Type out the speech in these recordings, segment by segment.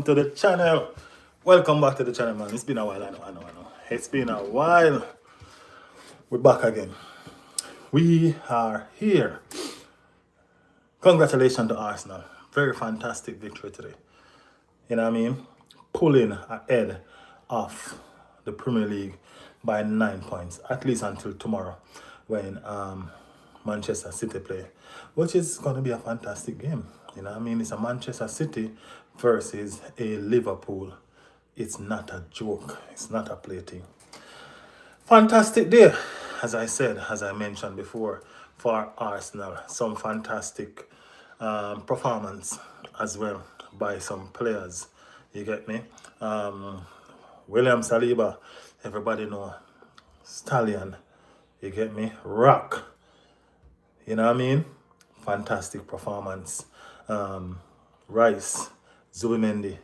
to the channel. Welcome back to the channel, man. It's been a while, I know. It's been a while. We're back again. We are here. Congratulations to Arsenal. Very fantastic victory today. You know what I mean? Pulling ahead of the Premier League by 9 points, at least until tomorrow when Manchester City play, which is going to be a fantastic game. You know what I mean? It's a Manchester City versus a Liverpool. It's not a joke. It's not a plaything. Fantastic day, as I mentioned before, for Arsenal. Some fantastic performance as well by some players. You get me? William Saliba, everybody know. Stallion, you get me? Rock. You know what I mean? Fantastic performance. Rice, Zubimendi,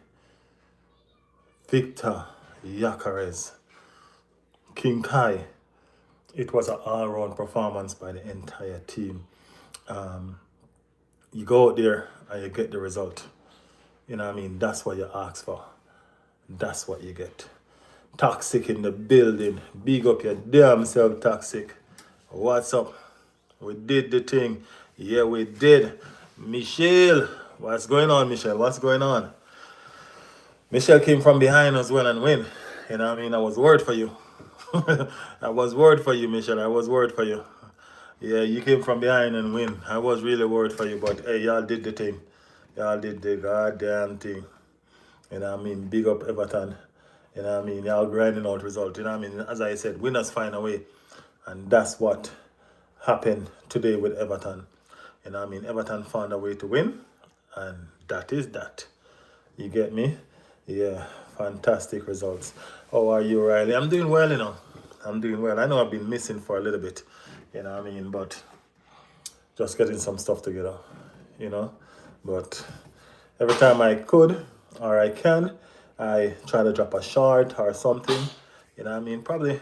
Victor, Gyökeres, King Kai. It was an all-round performance by the entire team. You go out there and you get the result. You know what I mean? That's what you ask for. That's what you get. Toxic in the building. Big up your damn self, Toxic. What's up? We did the thing. Yeah, we did. Michelle. What's going on, Michelle? What's going on? Michelle came from behind as well and win. You know what I mean? I was worried for you. I was worried for you, Michelle. I was worried for you. Yeah, you came from behind and win. I was really worried for you, but hey, y'all did the thing. Y'all did the goddamn thing. You know what I mean? Big up Everton. You know what I mean? Y'all grinding out results. You know what I mean? As I said, winners find a way. And that's what happened today with Everton. You know what I mean? Everton found a way to win. And that is that. You get me? Yeah, fantastic results. How are you, Riley? I'm doing well, you know. I'm doing well. I know I've been missing for a little bit. You know what I mean? But just getting some stuff together. You know? But every time I could or I can, I try to drop a short or something. You know what I mean? Probably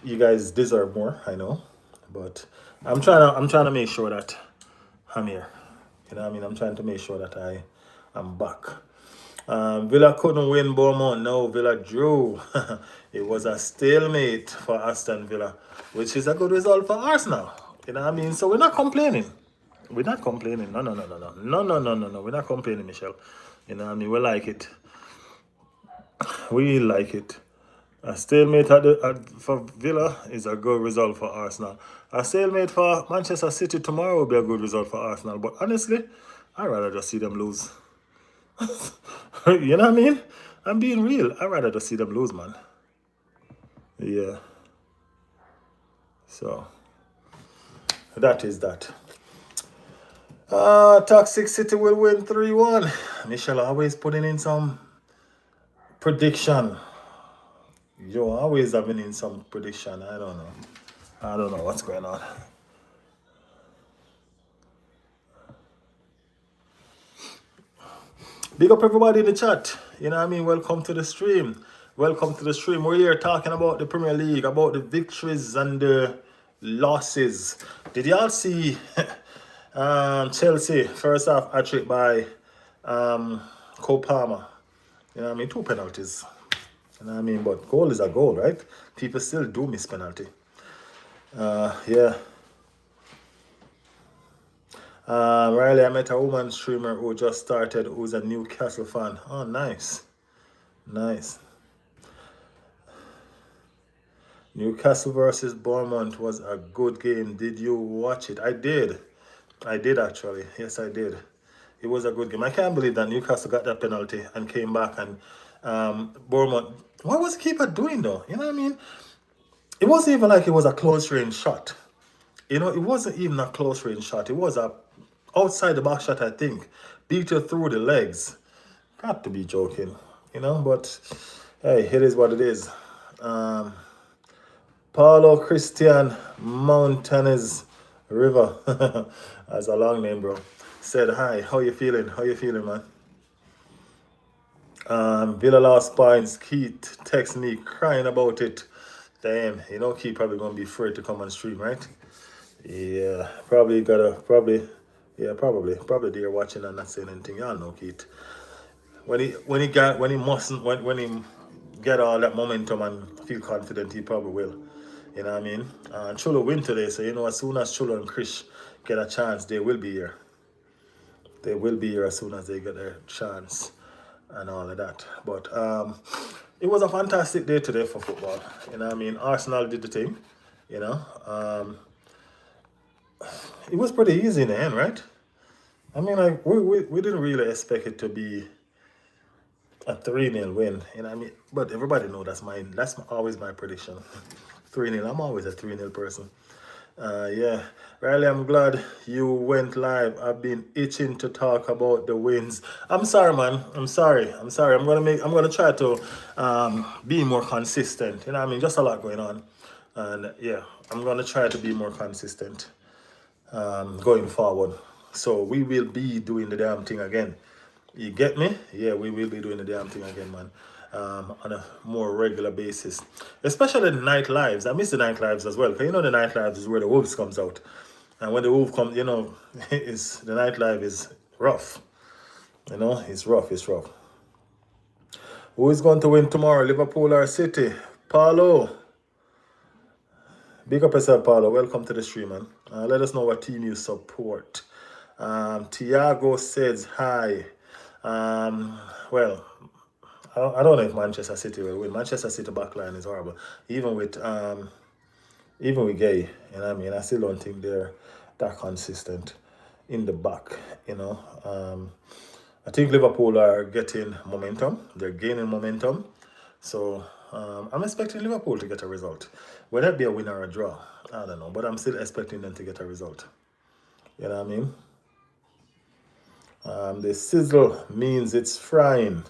you guys deserve more, I know. But I'm trying to make sure that I'm here. You know what I mean? I'm trying to make sure that I am back. Villa couldn't win Bournemouth. No, Villa drew. It was a stalemate for Aston Villa, which is a good result for Arsenal. You know what I mean? So we're not complaining. We're not complaining. No. We're not complaining, Michelle. You know what I mean? We like it. We like it. A stalemate for Villa is a good result for Arsenal. A stalemate for Manchester City tomorrow will be a good result for Arsenal. But honestly, I'd rather just see them lose. You know what I mean? I'm being real. I'd rather just see them lose, man. Yeah. So, that is that. Toxic City will win 3-1. Michelle always putting in some prediction. You're always having in some prediction. I don't know what's going on. Big up everybody in the chat. You know what I mean? Welcome to the stream. Welcome to the stream. We're here talking about the Premier League, about the victories and the losses. Did y'all see Chelsea first half hat-trick by Cole Palmer? You know what I mean? 2 penalties. You know what I mean? But goal is a goal, right? People still do miss penalty. Yeah. Riley, I met a woman streamer who just started who's a Newcastle fan. Oh, nice. Nice. Newcastle versus Bournemouth was a good game. Did you watch it? I did. I did actually. Yes, I did. It was a good game. I can't believe that Newcastle got that penalty and came back and Bournemouth. What was the keeper doing though? You know what I mean? It wasn't even like it was a close range shot. You know, it wasn't even a close range shot. It was a outside the box shot, I think. Beat her through the legs. Got to be joking. You know, but hey, it is what it is. Paulo Christian Mountainez River. That's a long name, bro. Said hi. How you feeling? How you feeling, man? Villa lost points. Keith texts me crying about it. Damn, you know Keith probably gonna be afraid to come on stream, right? Yeah, probably they're watching and not saying anything. Y'all know Keith. when he get all that momentum and feel confident, he probably will. You know what I mean? And Chulo win today, so you know as soon as Chulo and Krish get a chance, they will be here. They will be here as soon as they get their chance and all of that. But it was a fantastic day today for football. You know what I mean? Arsenal did the thing. You know, it was pretty easy in the end, right? I mean, like we didn't really expect it to be a 3-0 win. You know what I mean? But everybody know that's always my prediction. 3-0. I'm always a 3-0 person. Yeah, Riley, I'm glad you went live. I've been itching to talk about the wins. I'm sorry, man. I'm sorry. I'm gonna try to be more consistent. You know what I mean? Just a lot going on. And yeah, I'm gonna try to be more consistent going forward. So we will be doing the damn thing again. You get me? Yeah, we will be doing the damn thing again, man. On a more regular basis, especially the night lives. I miss the night lives as well, because you know the night lives is where the wolves comes out, and when the wolf comes, you know, is the night live is rough. You know, it's rough. It's rough. Who is going to win tomorrow, Liverpool or City? Paulo, big up yourself, Paulo. Welcome to the stream, man. Let us know what team you support. Tiago says hi. Well, I don't know if Manchester City will win. Manchester City backline is horrible. Even with Gay, you know what I mean? I still don't think they're that consistent in the back, you know. I think Liverpool are getting momentum. They're gaining momentum. So I'm expecting Liverpool to get a result. Whether it be a win or a draw, I don't know. But I'm still expecting them to get a result. You know what I mean? The sizzle means it's frying.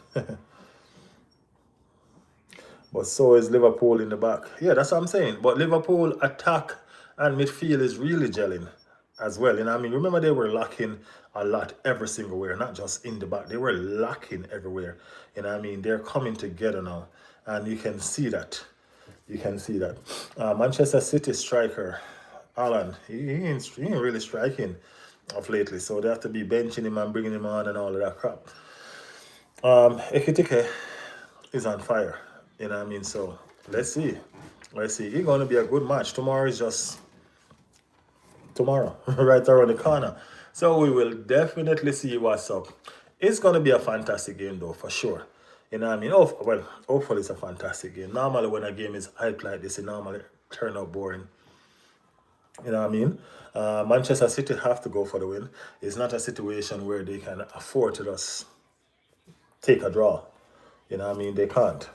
But so is Liverpool in the back. Yeah, that's what I'm saying. But Liverpool attack and midfield is really gelling as well. You know what I mean? Remember they were lacking a lot every single where, not just in the back. They were lacking everywhere. You know what I mean? They're coming together now. And you can see that. You can see that. Manchester City striker, Alan, he ain't really striking of lately. So they have to be benching him and bringing him on and all of that crap. Ekitike is on fire. You know what I mean? So let's see. Let's see. It's going to be a good match. Tomorrow is just tomorrow, right around the corner. So we will definitely see what's up. It's going to be a fantastic game, though, for sure. You know what I mean? Oh, well, hopefully it's a fantastic game. Normally when a game is hyped like this, it normally turn out boring. You know what I mean? Manchester City have to go for the win. It's not a situation where they can afford to just take a draw. You know what I mean? They can't.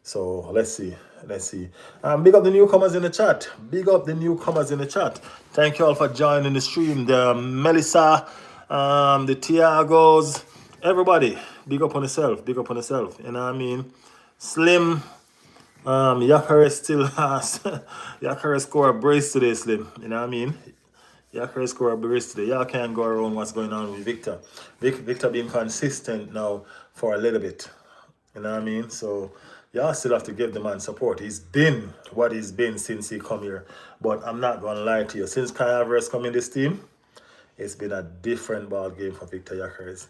So let's see. Let's see. Big up the newcomers in the chat. Big up the newcomers in the chat. Thank you all for joining the stream. The Melissa, the Tiagos, everybody. Big up on yourself. Big up on yourself. You know what I mean? Slim. Yakare still has. Yakare score a brace today, Slim. You know what I mean? Yakare score a brace today. Y'all can't go around what's going on with Victor. Victor being consistent now for a little bit. You know what I mean? So y'all still have to give the man support. He's been what he's been since he come here. But I'm not going to lie to you. Since Kai Havertz come in this team, it's been a different ball game for Victor Gyökeres.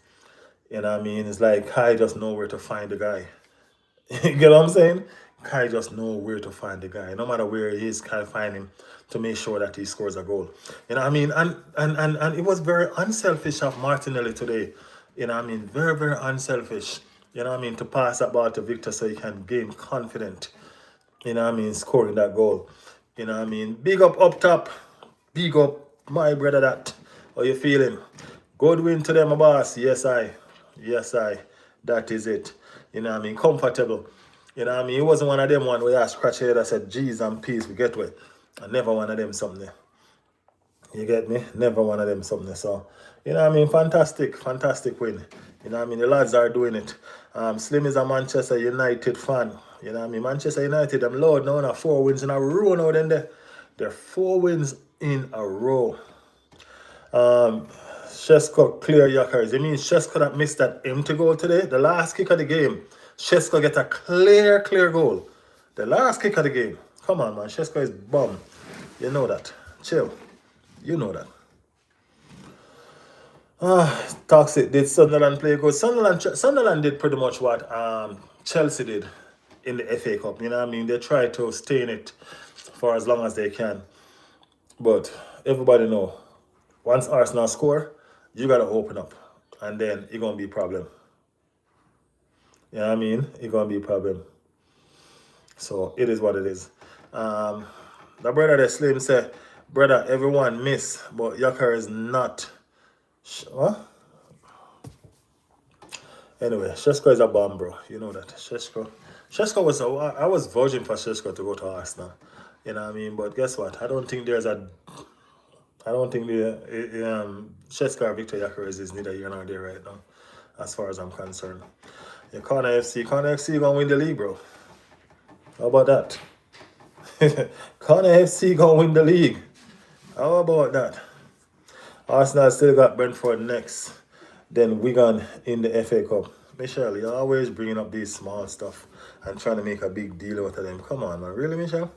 You know what I mean? It's like Kai just know where to find the guy. You get what I'm saying? Kai just know where to find the guy. No matter where he is, Kai find him to make sure that he scores a goal. You know what I mean? And it was very unselfish of Martinelli today. You know what I mean? Very, very unselfish. You know what I mean? To pass that ball to Victor so he can gain confidence. You know what I mean? Scoring that goal. You know what I mean? Big up top. Big up my brother that. How you feeling? Good win to them, my boss. Yes, I. That is it. You know what I mean? Comfortable. You know what I mean? It wasn't one of them one where I scratch your head and said, geez and peace, we get with. I never one of them something. You get me? Never one of them something. So, you know what I mean? Fantastic win. You know what I mean? The lads are doing it. Slim is a Manchester United fan. You know what I mean? Manchester United, them Lord, now 4 wins in a row now. Then they're 4 wins in a row. Shesko clear Gyökeres. It means Shesko that missed that empty goal today. The last kick of the game. Shesko get a clear goal. The last kick of the game. Come on, man. Shesko is bum. You know that. Chill. You know that. Toxic. Did Sunderland play good? Sunderland did pretty much what Chelsea did in the FA Cup. You know what I mean? They try to stay in it for as long as they can. But everybody know, once Arsenal score, you gotta open up. And then it's gonna be a problem. You know what I mean? It's gonna be a problem. So it is what it is. The brother that Slim said, brother, everyone miss, but Yakar is not. What? Anyway, Shesko is a bomb, bro. You know that. Shesko was I was virgin for Shesko to go to Arsenal. You know what I mean? But guess what? I don't think the Shesko or Victor Yakar is neither here nor there right now, as far as I'm concerned. Yeah, Corner FC gonna win the league, bro. How about that? Corner FC gonna win the league. How about that? Arsenal still got Brentford next. Then Wigan in the FA Cup. Michelle, you're always bringing up these small stuff and trying to make a big deal out of them. Come on, man. Really, Michelle?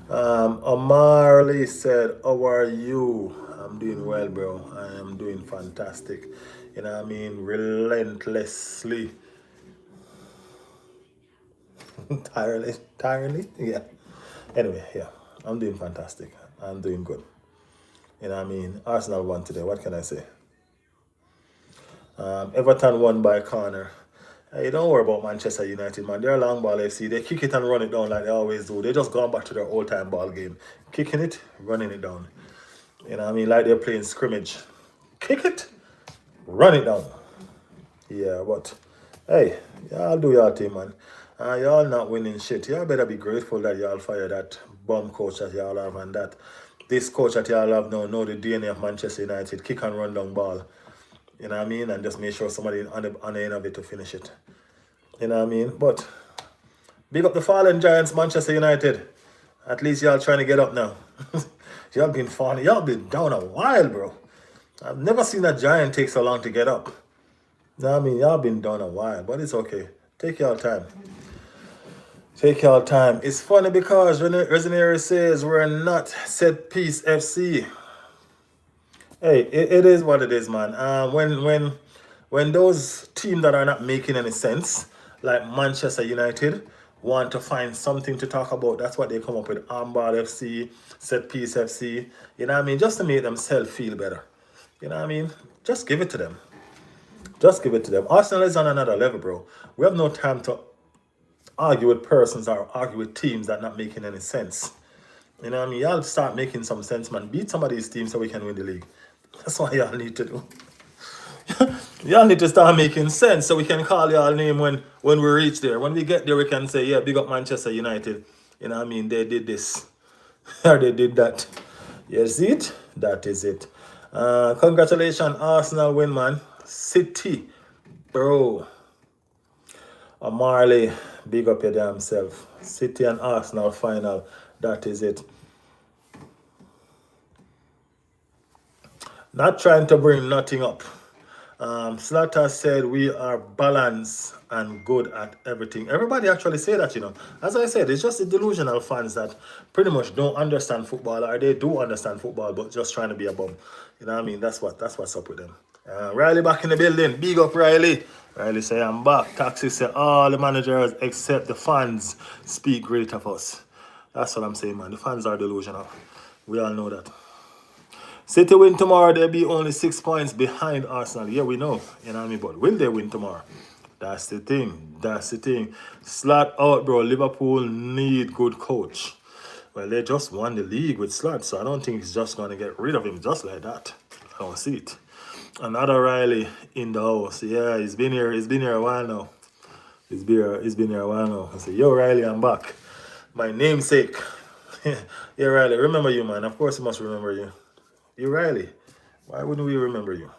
Amarly said, how are you? I'm doing well, bro. I am doing fantastic. You know what I mean? Relentlessly. Tirelessly? Yeah. Anyway, yeah. I'm doing fantastic. I'm doing good. You know what I mean? Arsenal won today. What can I say? Everton won by corner. Hey, don't worry about Manchester United, man. They're a long ball FC. They kick it and run it down like they always do. They just gone back to their old time ball game. Kicking it, running it down. You know what I mean? Like they're playing scrimmage. Kick it, run it down. Yeah, but hey, y'all do y'all thing, man. Y'all not winning shit. Y'all better be grateful that y'all fired that bum coach that y'all have and that this coach that y'all have now know the DNA of Manchester United. Kick and run down ball. You know what I mean? And just make sure somebody on the end of it to finish it. You know what I mean? But big up the fallen giants, Manchester United. At least y'all trying to get up now. Y'all been falling. Y'all been down a while, bro. I've never seen a giant take so long to get up. You know what I mean? Y'all been down a while, but it's okay. Take y'all time. Take y'all time. It's funny because Resinary says we're not set piece FC. Hey, it is what it is, man. When those teams that are not making any sense, like Manchester United, want to find something to talk about, that's what they come up with. Armball FC, Set Piece FC. You know what I mean? Just to make themselves feel better. You know what I mean? Just give it to them. Just give it to them. Arsenal is on another level, bro. We have no time to argue with persons or argue with teams that not making any sense. You know what I mean? Y'all start making some sense, man. Beat some of these teams so we can win the league. That's what y'all need to do. Y'all need to start making sense so we can call y'all name when we reach there. When we get there, we can say, yeah, big up Manchester United. You know what I mean? They did this. Or they did that. You see it? That is it. Congratulations, Arsenal win, man. City, bro. Marley, big up your damn self. City and Arsenal final. That is it. Not trying to bring nothing up. Slater said we are balanced and good at everything. Everybody actually say that, you know. As I said, it's just the delusional fans that pretty much don't understand football, or they do understand football, but just trying to be a bum. You know what I mean? That's what's up with them. Riley back in the building. Big up, Riley. Riley say I'm back. Taxi say all the managers except the fans speak great of us. That's what I'm saying, man. The fans are delusional. We all know that. City win tomorrow, they'll be only 6 points behind Arsenal. Yeah, we know. You know what I mean? But will they win tomorrow? That's the thing. That's the thing. Slot out, bro. Liverpool need good coach. Well, they just won the league with Slot, so I don't think he's just going to get rid of him just like that. I don't see it. Another Riley in the house. Yeah, he's been here. He's been here a while now. He's been here a while now. I say, yo, Riley, I'm back. My namesake. Yeah, Riley, remember you, man. Of course he must remember you. You Riley. Why wouldn't we remember you?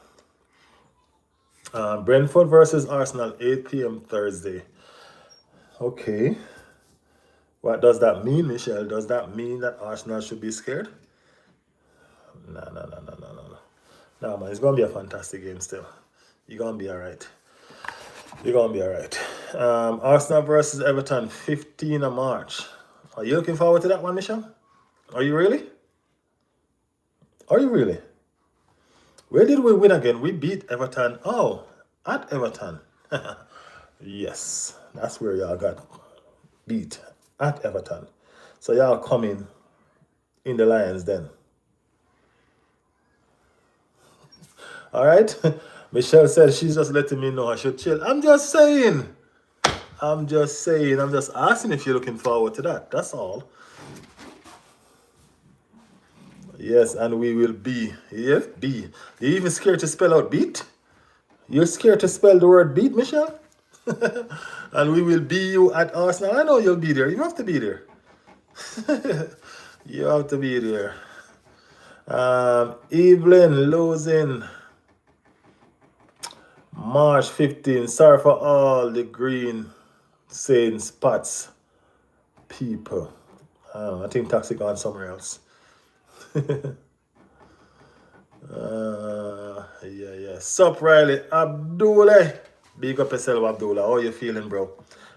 Brentford versus Arsenal, 8 p.m. Thursday. Okay. What does that mean, Michelle? Does that mean that Arsenal should be scared? No. No, man, it's going to be a fantastic game still. You're going to be all right. You're going to be all right. Arsenal versus Everton, 15th of March. Are you looking forward to that one, Michelle? Are you really? Are you really? Where did we win again? We beat Everton. Oh, at Everton. Yes, that's where y'all got beat at Everton. So y'all coming in the Lions then. All right. Michelle said she's just letting me know I should chill. I'm just saying. I'm just saying. I'm just asking if you're looking forward to that. That's all. Yes, and we will be. Yes, be. You even scared to spell out beat? You're scared to spell the word beat, Michelle? And we will be you at Arsenal. I know you'll be there. You have to be there. You have to be there. Evelyn losing March 15. Sorry for all the green saying spots people. I think Toxic gone somewhere else. Yeah. Sup, Riley. Abdullah. Big up yourself, Abdullah. How are you feeling, bro?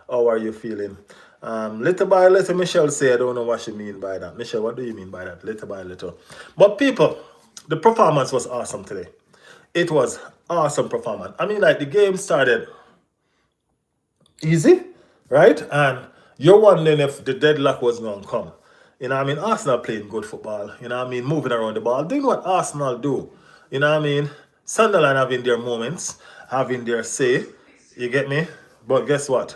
How are you feeling? Little by little, Michelle say, I don't know what she mean by that. Michelle, what do you mean by that? Little by little. But people, the performance was awesome today. It was awesome performance. I mean, like, the game started easy, right? And you're wondering if the deadlock was going to come. You know what I mean? Arsenal playing good football. You know what I mean? Moving around the ball. Doing what Arsenal do. You know what I mean? Sunderland having their moments, having their say. You get me? But guess what?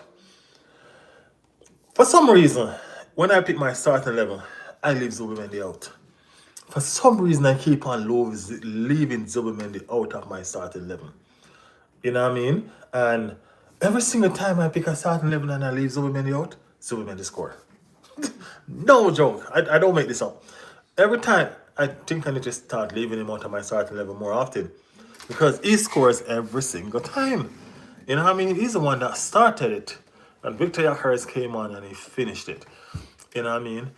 For some reason, when I pick my starting level, I leave Zubimendi out. For some reason, I keep on leaving Zubimendi out of my starting level. You know what I mean? And every single time I pick a starting level and I leave Zubimendi out, Zubimendi score. No joke. I don't make this up. Every time, I think I need to start leaving him out of my starting level more often. Because he scores every single time. You know what I mean? He's the one that started it. And Victor Yakaris came on and he finished it. You know what I mean?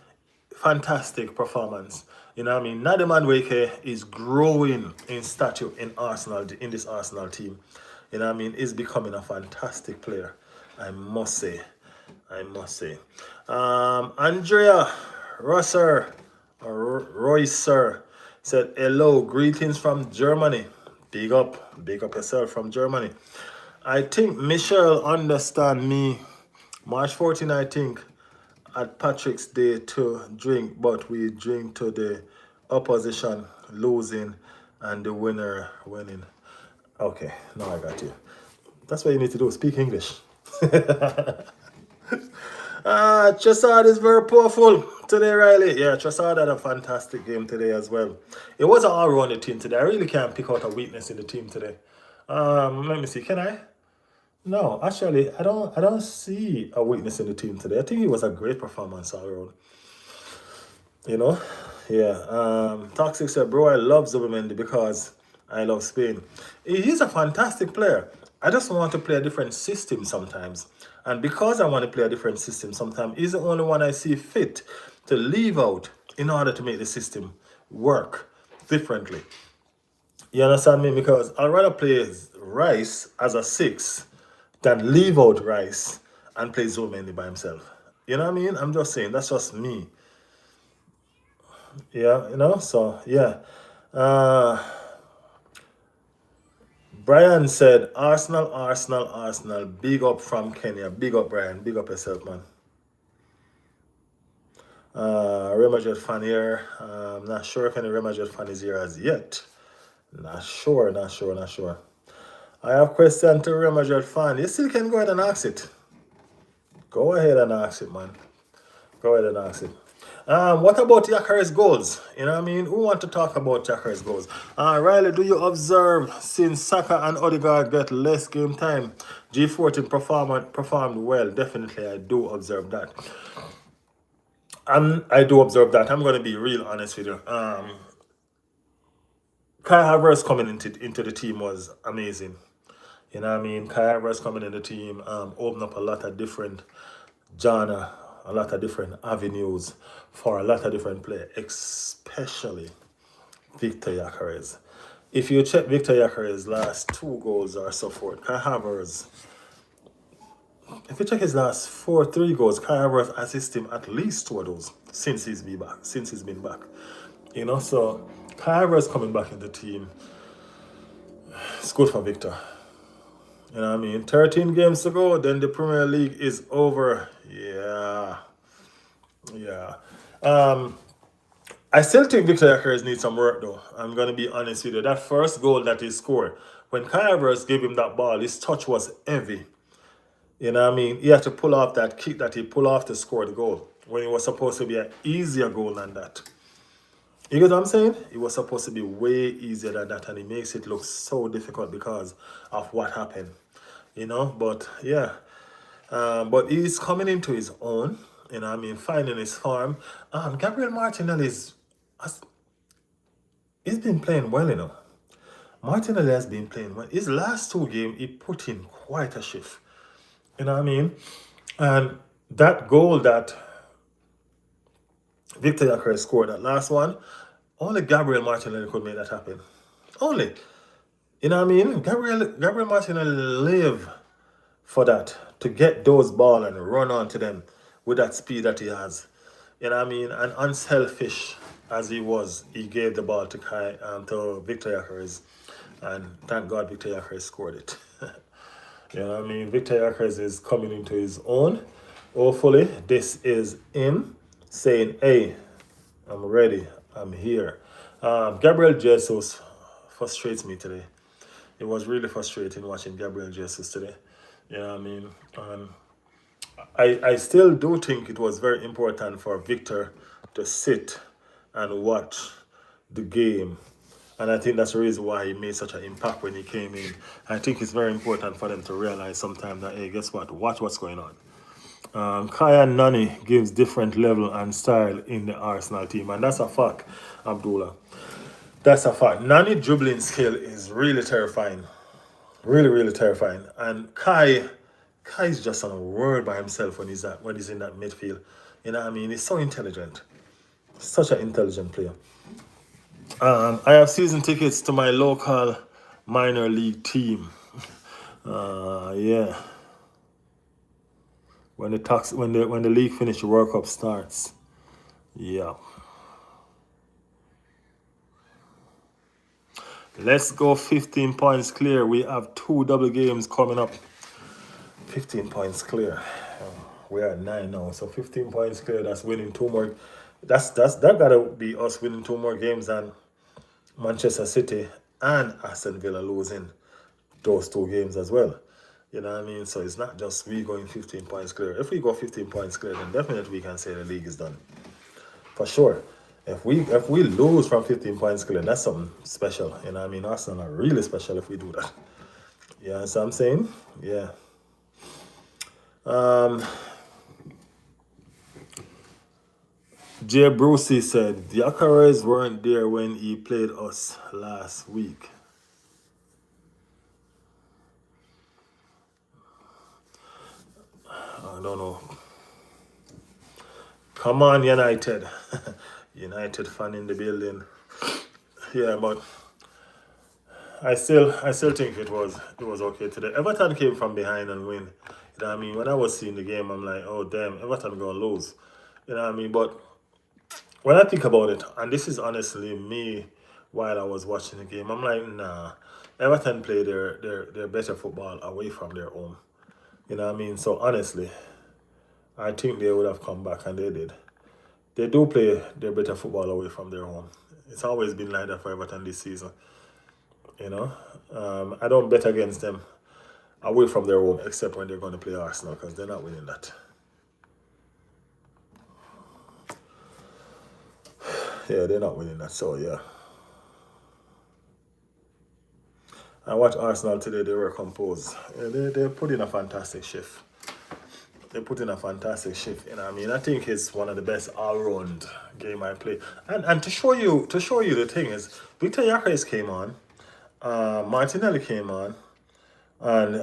Fantastic performance. You know what I mean? Nademan Wake is growing in stature in Arsenal, in this Arsenal team. You know what I mean? He's becoming a fantastic player. I must say. Andrea Rosser, or Roycer, said, hello, greetings from Germany. Big up yourself from Germany. I think Michelle understand me. March 14, I think, at Patrick's Day to drink, but we drink to the opposition losing and the winner winning. Okay, now I got you. That's what you need to do, speak English. Trossard is very powerful today, Riley. Yeah, Trossard had a fantastic game today as well. It was an all-rounded team today. I really can't pick out a weakness in the team today. Let me see. Can I? No, actually, I don't see a weakness in the team today. I think it was a great performance all around. You know? Yeah. Toxic said, bro, I love Zubimendi because I love Spain. He's a fantastic player. I just want to play a different system sometimes. And because I want to play a different system sometimes, he's the only one I see fit to leave out in order to make the system work differently. You understand me? Because I'd rather play Rice as a 6 than leave out Rice and play Zubimendi by himself. You know what I mean? I'm just saying, that's just me. Yeah, you know? So, yeah. Brian said, Arsenal. Big up from Kenya. Big up, Brian. Big up yourself, man. Remajet fan here. I'm not sure if any Remajet fan is here as yet. Not sure. I have question to Remajet fan. You still can go ahead and ask it. Go ahead and ask it, man. Go ahead and ask it. What about Yakaris goals? You know what I mean? Who want to talk about Yakaris goals? Riley, do you observe since Saka and Odegaard get less game time, G14 performed well? Definitely, I do observe that. I do observe that. I'm going to be real honest with you. Kai Havertz coming into the team was amazing. You know what I mean? Kai Havertz coming in the team opened up a lot of different genre, a lot of different avenues for a lot of different players, especially Victor Yakaris. If you check Victor Yakaris' last 2 goals or so forth, Kai Havertz, if you check his last 3 goals, Kai Havertz assisted him at least 2 of those since he's been back. You know, so Kai Havertz coming back in the team good for Victor. You know what I mean? 13 games to go, then the Premier League is over. Yeah. Yeah. I still think Victor Yakers needs some work though. I'm gonna be honest with you. That first goal that he scored, when Kai Havertz gave him that ball, his touch was heavy. You know what I mean? He had to pull off that kick that he pulled off to score the goal. When it was supposed to be an easier goal than that. You get what I'm saying? It was supposed to be way easier than that, and it makes it look so difficult because of what happened. You know, but yeah. But he's coming into his own, you know what I mean, finding his form. Gabriel Martinelli he's been playing well, you know. Martinelli has been playing well. His last two games, he put in quite a shift. You know what I mean? And that goal that Victor Gyökeres scored, that last one, only Gabriel Martinelli could make that happen. Only. You know what I mean? Gabriel Martinelli live for that, to get those ball and run onto them with that speed that he has. You know what I mean? And unselfish as he was, he gave the ball to Victor Gyökeres. And thank God Victor Gyökeres scored it. You know what I mean? Victor Gyökeres is coming into his own. Hopefully, this is him saying, hey, I'm ready. I'm here. Gabriel Jesus frustrates me today. It was really frustrating watching Gabriel Jesus today. You know what I mean? I still do think it was very important for Victor to sit and watch the game. And I think that's the reason why he made such an impact when he came in. I think it's very important for them to realize sometimes that, hey, guess what? Watch what's going on. Kaya Nani gives different level and style in the Arsenal team. And that's a fact, Abdullah. That's a fact. Nani dribbling skill is really terrifying. Really, really terrifying. And Kai's just on a world by himself when he's in that midfield. You know what I mean? He's so intelligent. Such an intelligent player. I have season tickets to my local minor league team. Yeah. When the league finish, the World Cup starts. Yeah. Let's go 15 points clear. We have 2 double games coming up. 15 points clear. We're at 9 now, so 15 points clear. That's winning 2 more. That gotta be us winning 2 more games than Manchester City and Aston Villa losing those 2 games as well. You know what I mean? So it's not just we going 15 points clear. If we go 15 points clear, then definitely we can say the league is done. For sure. If we lose from 15 points clear, that's something special. You know what I mean? Arsenal are really special if we do that. You know what I'm saying? Yeah. Jay Brucey said, the Gyökeres weren't there when he played us last week. I don't know. Come on, United. United fan in the building. Yeah, but I still think it was okay today. Everton came from behind and win. You know what I mean? When I was seeing the game, I'm like, oh damn, Everton gonna lose. You know what I mean? But when I think about it, and this is honestly me while I was watching the game, I'm like, nah. Everton play their better football away from their home. You know what I mean? So honestly, I think they would have come back, and they did. They do play their better football away from their home. It's always been like that for Everton this season. You know? I don't bet against them away from their home, except when they're going to play Arsenal, because they're not winning that. Yeah, they're not winning that, so yeah. I watched Arsenal today, they were composed. Yeah, they put in a fantastic shift. They put in a fantastic shift, you know what I mean? I think it's one of the best all-round game I played. And to show you the thing is, Victor Gyökeres came on, Martinelli came on, and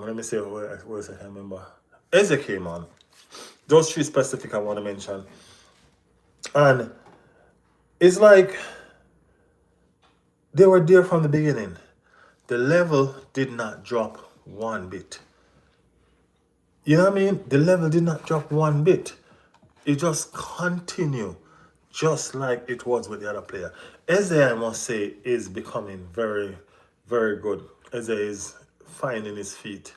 let me see what is it, I can't remember. Eze came on. Those 3 specific I want to mention. And it's like they were there from the beginning. The level did not drop one bit. You know what I mean? The level did not drop one bit. It just continued, just like it was with the other player. Eze, I must say, is becoming very, very good. Eze is finding his feet.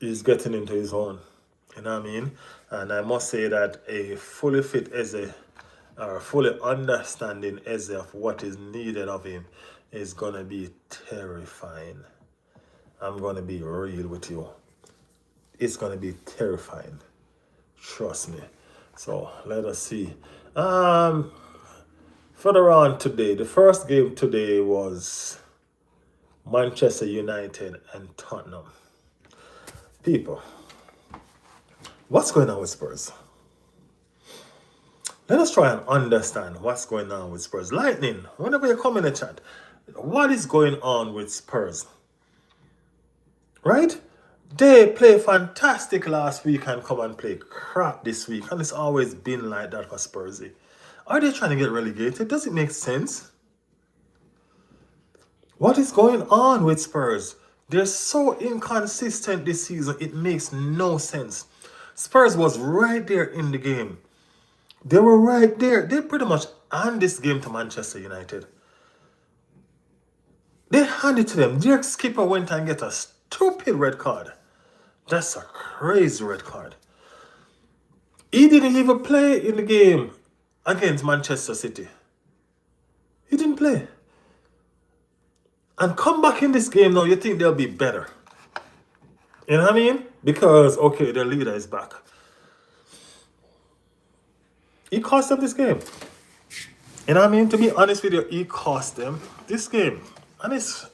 He's getting into his own. You know what I mean? And I must say that a fully fit Eze, or fully understanding Eze of what is needed of him, is going to be terrifying. I'm going to be real with you. It's going to be terrifying. Trust me. So let us see. Further on today, the first game today was Manchester United and Tottenham. People, what's going on with Spurs? Let us try and understand what's going on with Spurs. Lightning, whenever you come in the chat, what is going on with Spurs? Right? They play fantastic last week and come and play crap this week. And it's always been like that for Spursy. Are they trying to get relegated? Does it make sense? What is going on with Spurs? They're so inconsistent this season. It makes no sense. Spurs was right there in the game. They were right there. They pretty much hand this game to Manchester United. They handed it to them. Their skipper went and get a stupid red card. That's a crazy red card. He didn't even play in the game against Manchester City. He didn't play. And come back in this game now, you think they'll be better. You know what I mean? Because, okay, their leader is back. He cost them this game. You know what I mean? To be honest with you, he cost them this game. And it's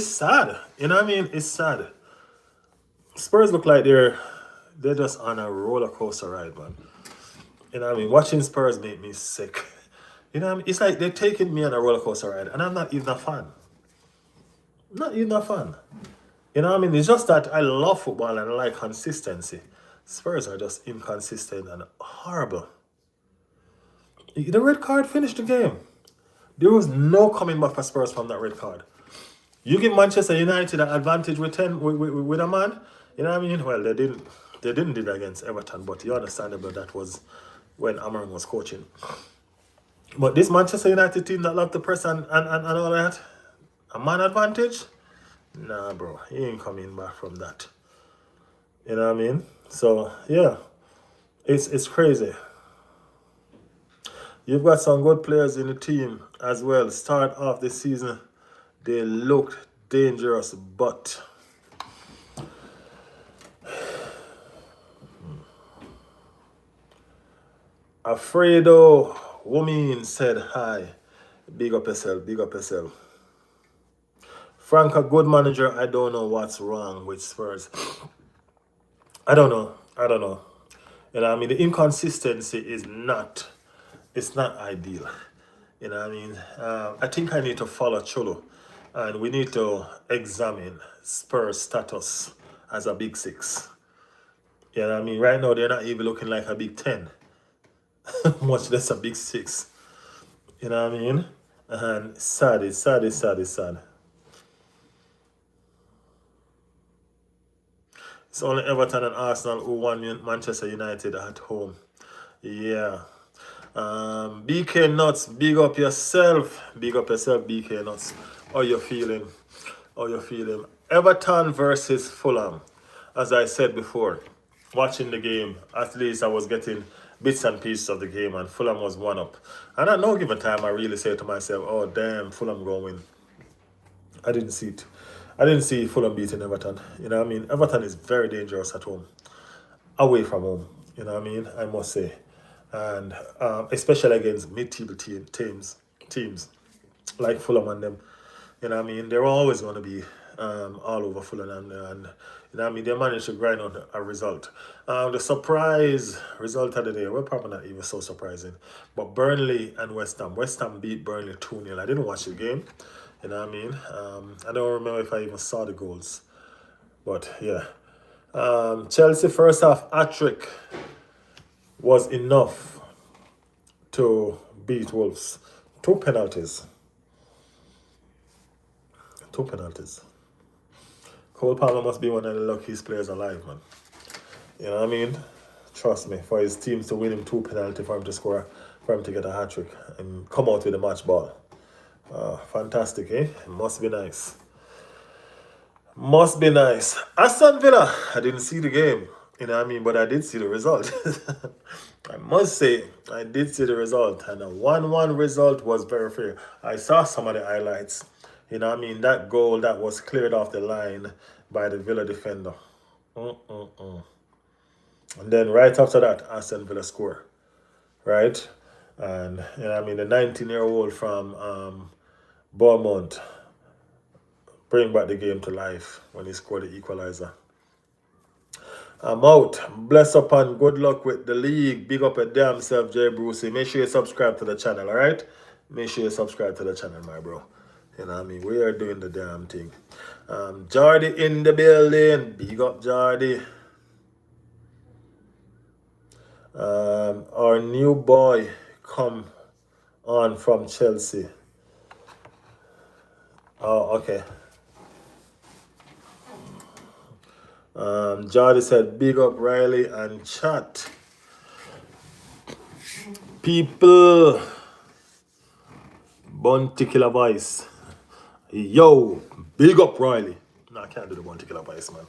sad. You know what I mean? It's sad. Spurs look like they're just on a roller coaster ride, man. You know what I mean? Watching Spurs make me sick. You know what I mean? It's like they're taking me on a roller coaster ride, and I'm not even a fan. Not even a fan. You know what I mean? It's just that I love football and I like consistency. Spurs are just inconsistent and horrible. The red card finished the game. There was no coming back for Spurs from that red card. You give Manchester United an advantage with a man. You know what I mean? Well, they didn't do that against Everton, but you understand that was when Amarim was coaching. But this Manchester United team that love to press and all that, a man advantage? Nah, bro, he ain't coming back from that. You know what I mean? So yeah, it's crazy. You've got some good players in the team as well. Start off the season, they looked dangerous, but Alfredo Womin said hi. Big up yourself, big up yourself. Frank, a good manager. I don't know what's wrong with Spurs. I don't know. You know what I mean? The inconsistency is not, it's not ideal. You know what I mean? I think I need to follow Cholo. And we need to examine Spurs' status as a Big Six. You know what I mean? Right now, they're not even looking like a Big Ten. Much less a Big Six. You know what I mean? And it's sad. It's only Everton and Arsenal who won Manchester United at home. Yeah. BK Nuts, big up yourself. Big up yourself, BK Nuts. How you feeling? Everton versus Fulham. As I said before, watching the game, at least I was getting bits and pieces of the game, and Fulham was one up. And at no given time, I really said to myself, oh, damn, Fulham going to win. I didn't see it. I didn't see Fulham beating Everton. You know what I mean? Everton is very dangerous at home. Away from home. You know what I mean? I must say. And especially against mid-table teams like Fulham and them. You know what I mean? They're always going to be all over Fulham. And you know what I mean? They managed to grind on a result. The surprise result of the day, well, probably not even so surprising. But Burnley and West Ham. West Ham beat Burnley 2-0. I didn't watch the game. You know what I mean? I don't remember if I even saw the goals. But yeah. Chelsea first half hat-trick was enough to beat Wolves. 2 penalties. Cole Palmer must be one of the luckiest players alive, man. You know what I mean? Trust me, for his teams to win him 2 penalties, for him to score, for him to get a hat-trick and come out with a match ball. Fantastic, eh? It must be nice. Must be nice. Aston Villa, I didn't see the game, you know what I mean, but I did see the result. I must say, I did see the result, and a 1-1 result was very fair. I saw some of the highlights, you know what I mean, that goal that was cleared off the line by the Villa defender. Mm-mm-mm. And then right after that, Aston Villa score, right? And, you know what I mean, the 19-year-old from Bournemouth bring back the game to life when he scored the equalizer. I'm out. Bless up and good luck with the league. Big up your damn self, Jay Brucey. Make sure you subscribe to the channel, alright? Make sure you subscribe to the channel, my bro. You know what I mean? We are doing the damn thing. Jardy in the building. Big up, Jardy. Our new boy come on from Chelsea. Oh, okay. Jardy said, big up Riley and chat. People. Bounty Killer Voice. Yo, big up Riley. No, I can't do the Bounty Killer Voice, man.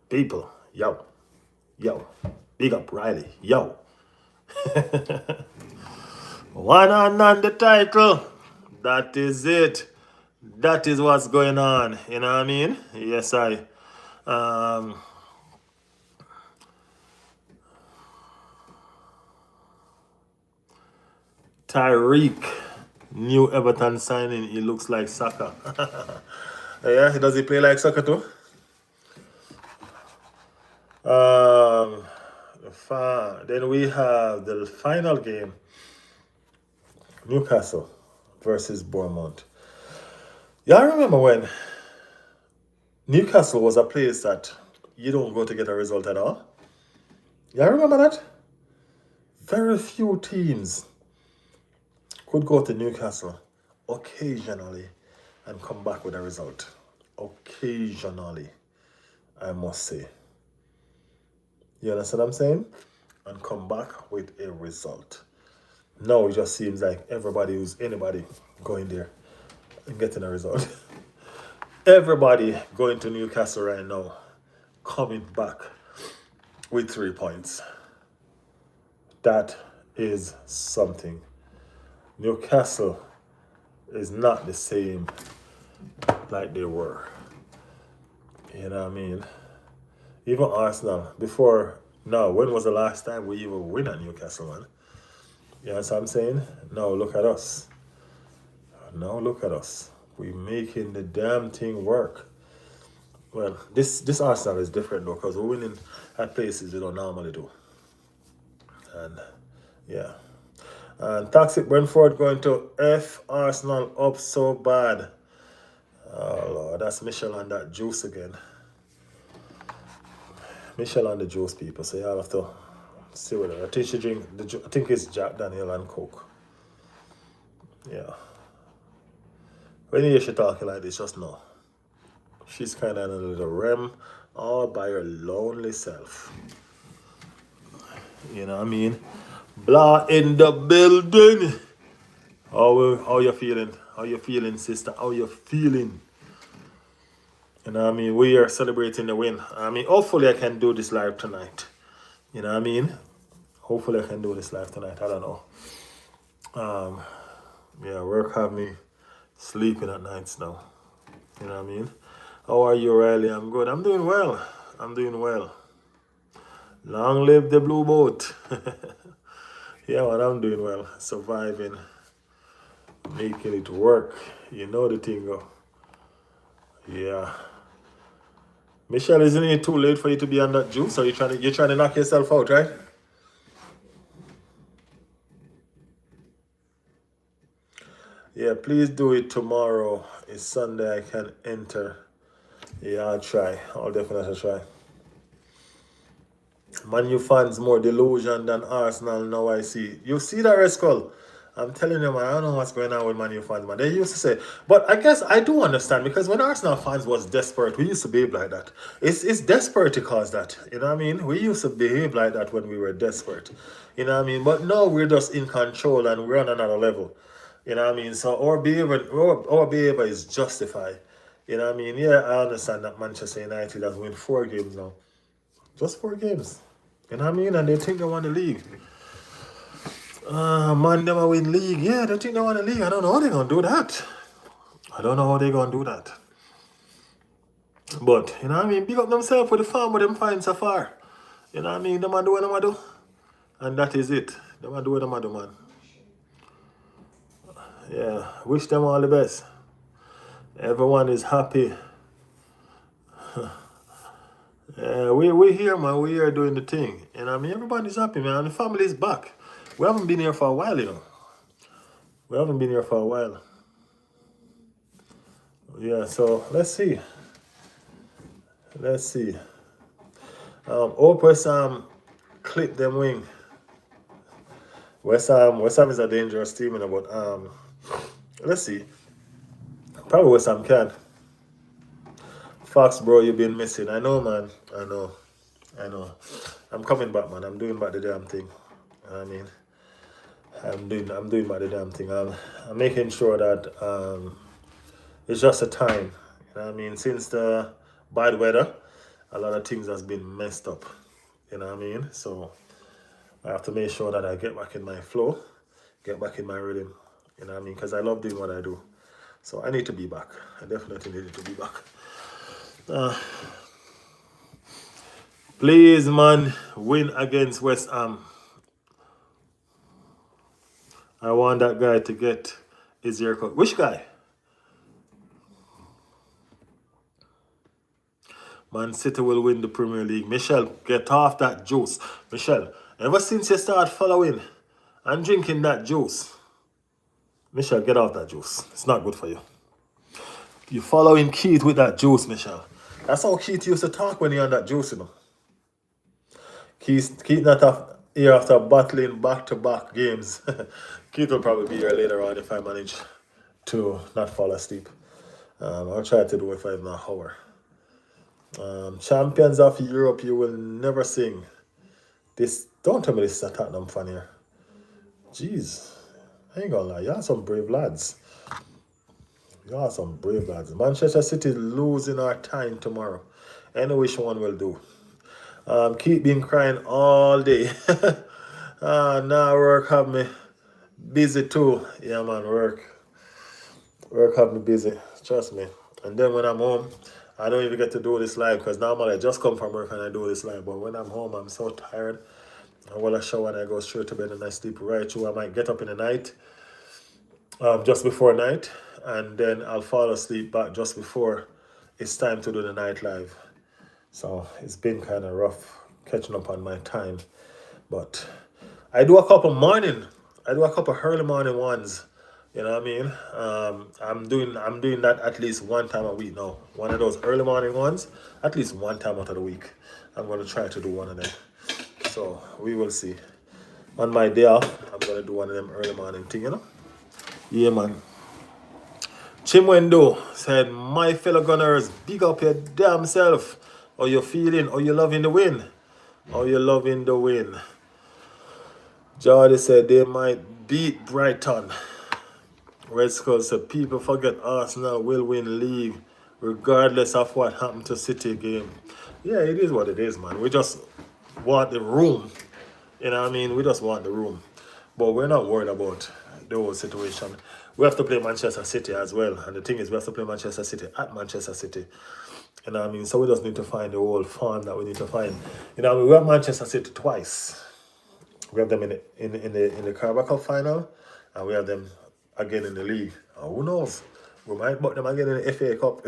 People, yo. Yo, big up Riley. Yo. One on the title. That is it. That is what's going on. You know what I mean? Yes, I. Tyreek, new Everton signing. He looks like Saka. Yeah, does he play like Saka too? Then we have the final game. Newcastle versus Bournemouth. Y'all remember when Newcastle was a place that you don't go to get a result at all? Y'all remember that? Very few teams could go to Newcastle occasionally and come back with a result. Occasionally, I must say. You understand what I'm saying? And come back with a result. Now it just seems like anybody going there and getting a result. Everybody going to Newcastle right now, coming back with 3 points. That is something. Newcastle is not the same like they were. You know what I mean? Even Arsenal, when was the last time we even win at Newcastle, man? You know what I'm saying? Now look at us. Now look at us. We making the damn thing work. Well, this Arsenal is different though, because we're winning at places we don't normally do. And yeah. And Toxic Brentford going to F Arsenal up so bad. Oh Lord, that's Michelle and that juice again. Michelle and the juice people, so y'all have to see what I think she drink. I think it's Jack Daniel and Coke. Yeah. When you hear she talking like this, just know she's kind of in a little REM all by her lonely self. You know what I mean? Blah in the building. How you feeling? How you feeling, sister? How you feeling? You know what I mean? We are celebrating the win. I mean, hopefully I can do this live tonight. You know what I mean? Hopefully I can do this live tonight. I don't know. Yeah, work have me sleeping at nights now. You know what I mean? How are you, Riley? I'm good. I'm doing well. I'm doing well. Long live the blue boat. Yeah, man, I'm doing well. Surviving. Making it work. You know the thing, go. Yeah. Michelle, isn't it too late for you to be on that juice? Or you're trying to knock yourself out, right? Yeah, please do it tomorrow. It's Sunday. I can enter. Yeah, I'll try. I'll definitely try. Man, you fans more delusion than Arsenal now, I see. You see that, Reskull? I'm telling you, man, I don't know what's going on with Man U fans, man. They used to say, but I guess I do understand, because when Arsenal fans was desperate, we used to behave like that. It's desperate to cause that. You know what I mean? We used to behave like that when we were desperate. You know what I mean? But now we're just in control and we're on another level. You know what I mean? So our behavior is justified. You know what I mean? Yeah, I understand that Manchester United has won 4 games now. Just 4 games. You know what I mean? And they think they won the league. Man, them a win league. Yeah, they think they won the league. I don't know how they're going to do that. I don't know how they're going to do that. But, you know what I mean? Big up themselves with the farm with them find so far. You know what I mean? Them a do what them a do. And that is it. Them a do what them a do, man. Yeah, wish them all the best. Everyone is happy. Yeah, we here, man. We here doing the thing. And I mean, everybody's happy, man. The family's back. We haven't been here for a while, you know. We haven't been here for a while. Yeah, so let's see. Let's see. Hope West Ham clip them wing. West Ham is a dangerous team, you know, but let's see. Probably West Ham can. Fox, bro, you've been missing. I know, man. I know. I'm coming back, man. I'm doing back the damn thing. I mean, I'm doing back the damn thing. I'm making sure that it's just a time. You know what I mean? Since the bad weather, a lot of things has been messed up. You know what I mean? So I have to make sure that I get back in my flow, get back in my rhythm. You know what I mean? Because I love doing what I do. So I need to be back. I definitely need to be back. Please, man, win against West Ham. I want that guy to get his haircut. Which guy? Man City will win the Premier League. Michelle, get off that juice. Michelle, ever since you start following and drinking that juice, Michelle, get off that juice. It's not good for you. You following Keith with that juice, Michelle. That's how Keith used to talk when he on that juice, you know. Keith not here after battling back-to-back games. Keith will probably be here later on if I manage to not fall asleep. I'll try to do it for an hour. Champions of Europe, you will never sing. This, don't tell me this is a Tottenham fan here. Jeez, I ain't gonna lie, y'all some brave lads. Y'all some brave lads. Manchester City losing our time tomorrow. I know which one will do. Keep been crying all day. Now work have me busy too. Yeah, man, work have me busy. Trust me. And then when I'm home, I don't even get to do this live because normally I just come from work and I do this live. But when I'm home, I'm so tired. I want to shower and I go straight to bed and I sleep right through. I might get up in the night, just before night, and then I'll fall asleep back just before it's time to do the night live. So it's been kind of rough catching up on my time. But I do a couple early morning ones. You know what I mean? I'm doing that at least one time a week now. One of those early morning ones, at least one time out of the week. I'm gonna try to do one of them. So we will see. On my day off, I'm gonna do one of them early morning thing, you know? Yeah, man. Chimwendo said, my fellow gunners, big up your damn self. How you feeling? How you loving the win? How you loving the win? Jordy said they might beat Brighton. Red Skull said people forget Arsenal will win league regardless of what happened to City game. Yeah, it is what it is, man. We just want the room. You know what I mean? We just want the room. But we're not worried about the whole situation. We have to play Manchester City as well. And the thing is, we have to play Manchester City at Manchester City. You know what I mean? So we just need to find the whole form that we need to find. You know, we have Manchester City twice. We have them in the Carabao Cup final, and we have them again in the league. Who knows? We might put them again in the FA Cup.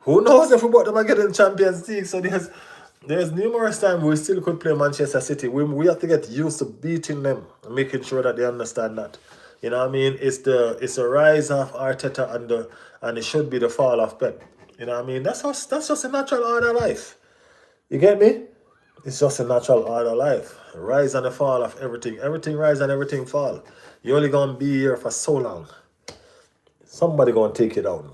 Who knows if we put them again in the Champions League? So there's numerous times we still could play Manchester City. We have to get used to beating them and making sure that they understand that. You know what I mean? It's the rise of Arteta and it should be the fall of Pep. You know what I mean? That's just a natural order of life. You get me? It's just a natural order of life. Rise and the fall of everything. Everything rise and everything fall. You're only gonna be here for so long. Somebody gonna take it down.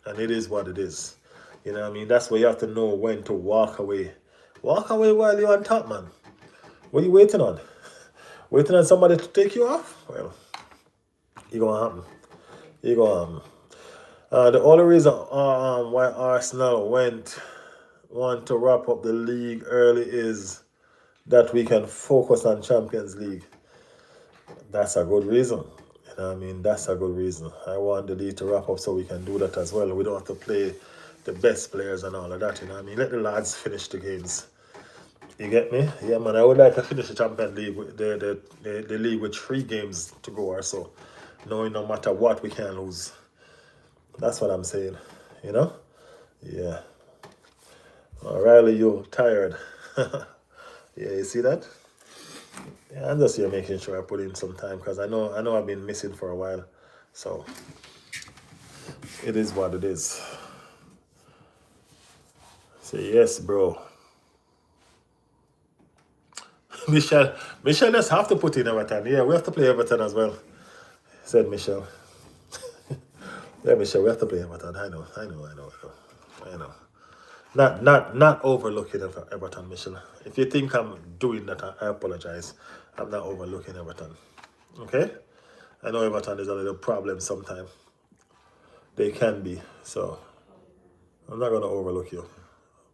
And it is what it is. You know what I mean? That's why you have to know when to walk away. Walk away while you're on top, man. What are you waiting on? Waiting on somebody to take you off? Well, it's gonna happen. The only reason why Arsenal want to wrap up the league early is that we can focus on Champions League. That's a good reason. You know what I mean? That's a good reason. I want the league to wrap up so we can do that as well. We don't have to play the best players and all of that. You know what I mean? Let the lads finish the games. You get me? Yeah, man. I would like to finish the Champions League with the league with 3 games to go or so, knowing no matter what we can lose. That's what I'm saying. You know? Yeah. Riley, you tired? Yeah, you see that? Yeah, I'm just here making sure I put in some time because I know I've been missing for a while. So it is what it is. Say yes, bro. Michelle just have to put in Everton. Yeah, we have to play Everton as well, said Michelle. Yeah, Michelle, we have to play Everton. I know. Not overlooking Everton, Michelle. If you think I'm doing that, I apologize. I'm not overlooking Everton. Okay? I know Everton is a little problem sometimes. They can be. So I'm not gonna overlook you.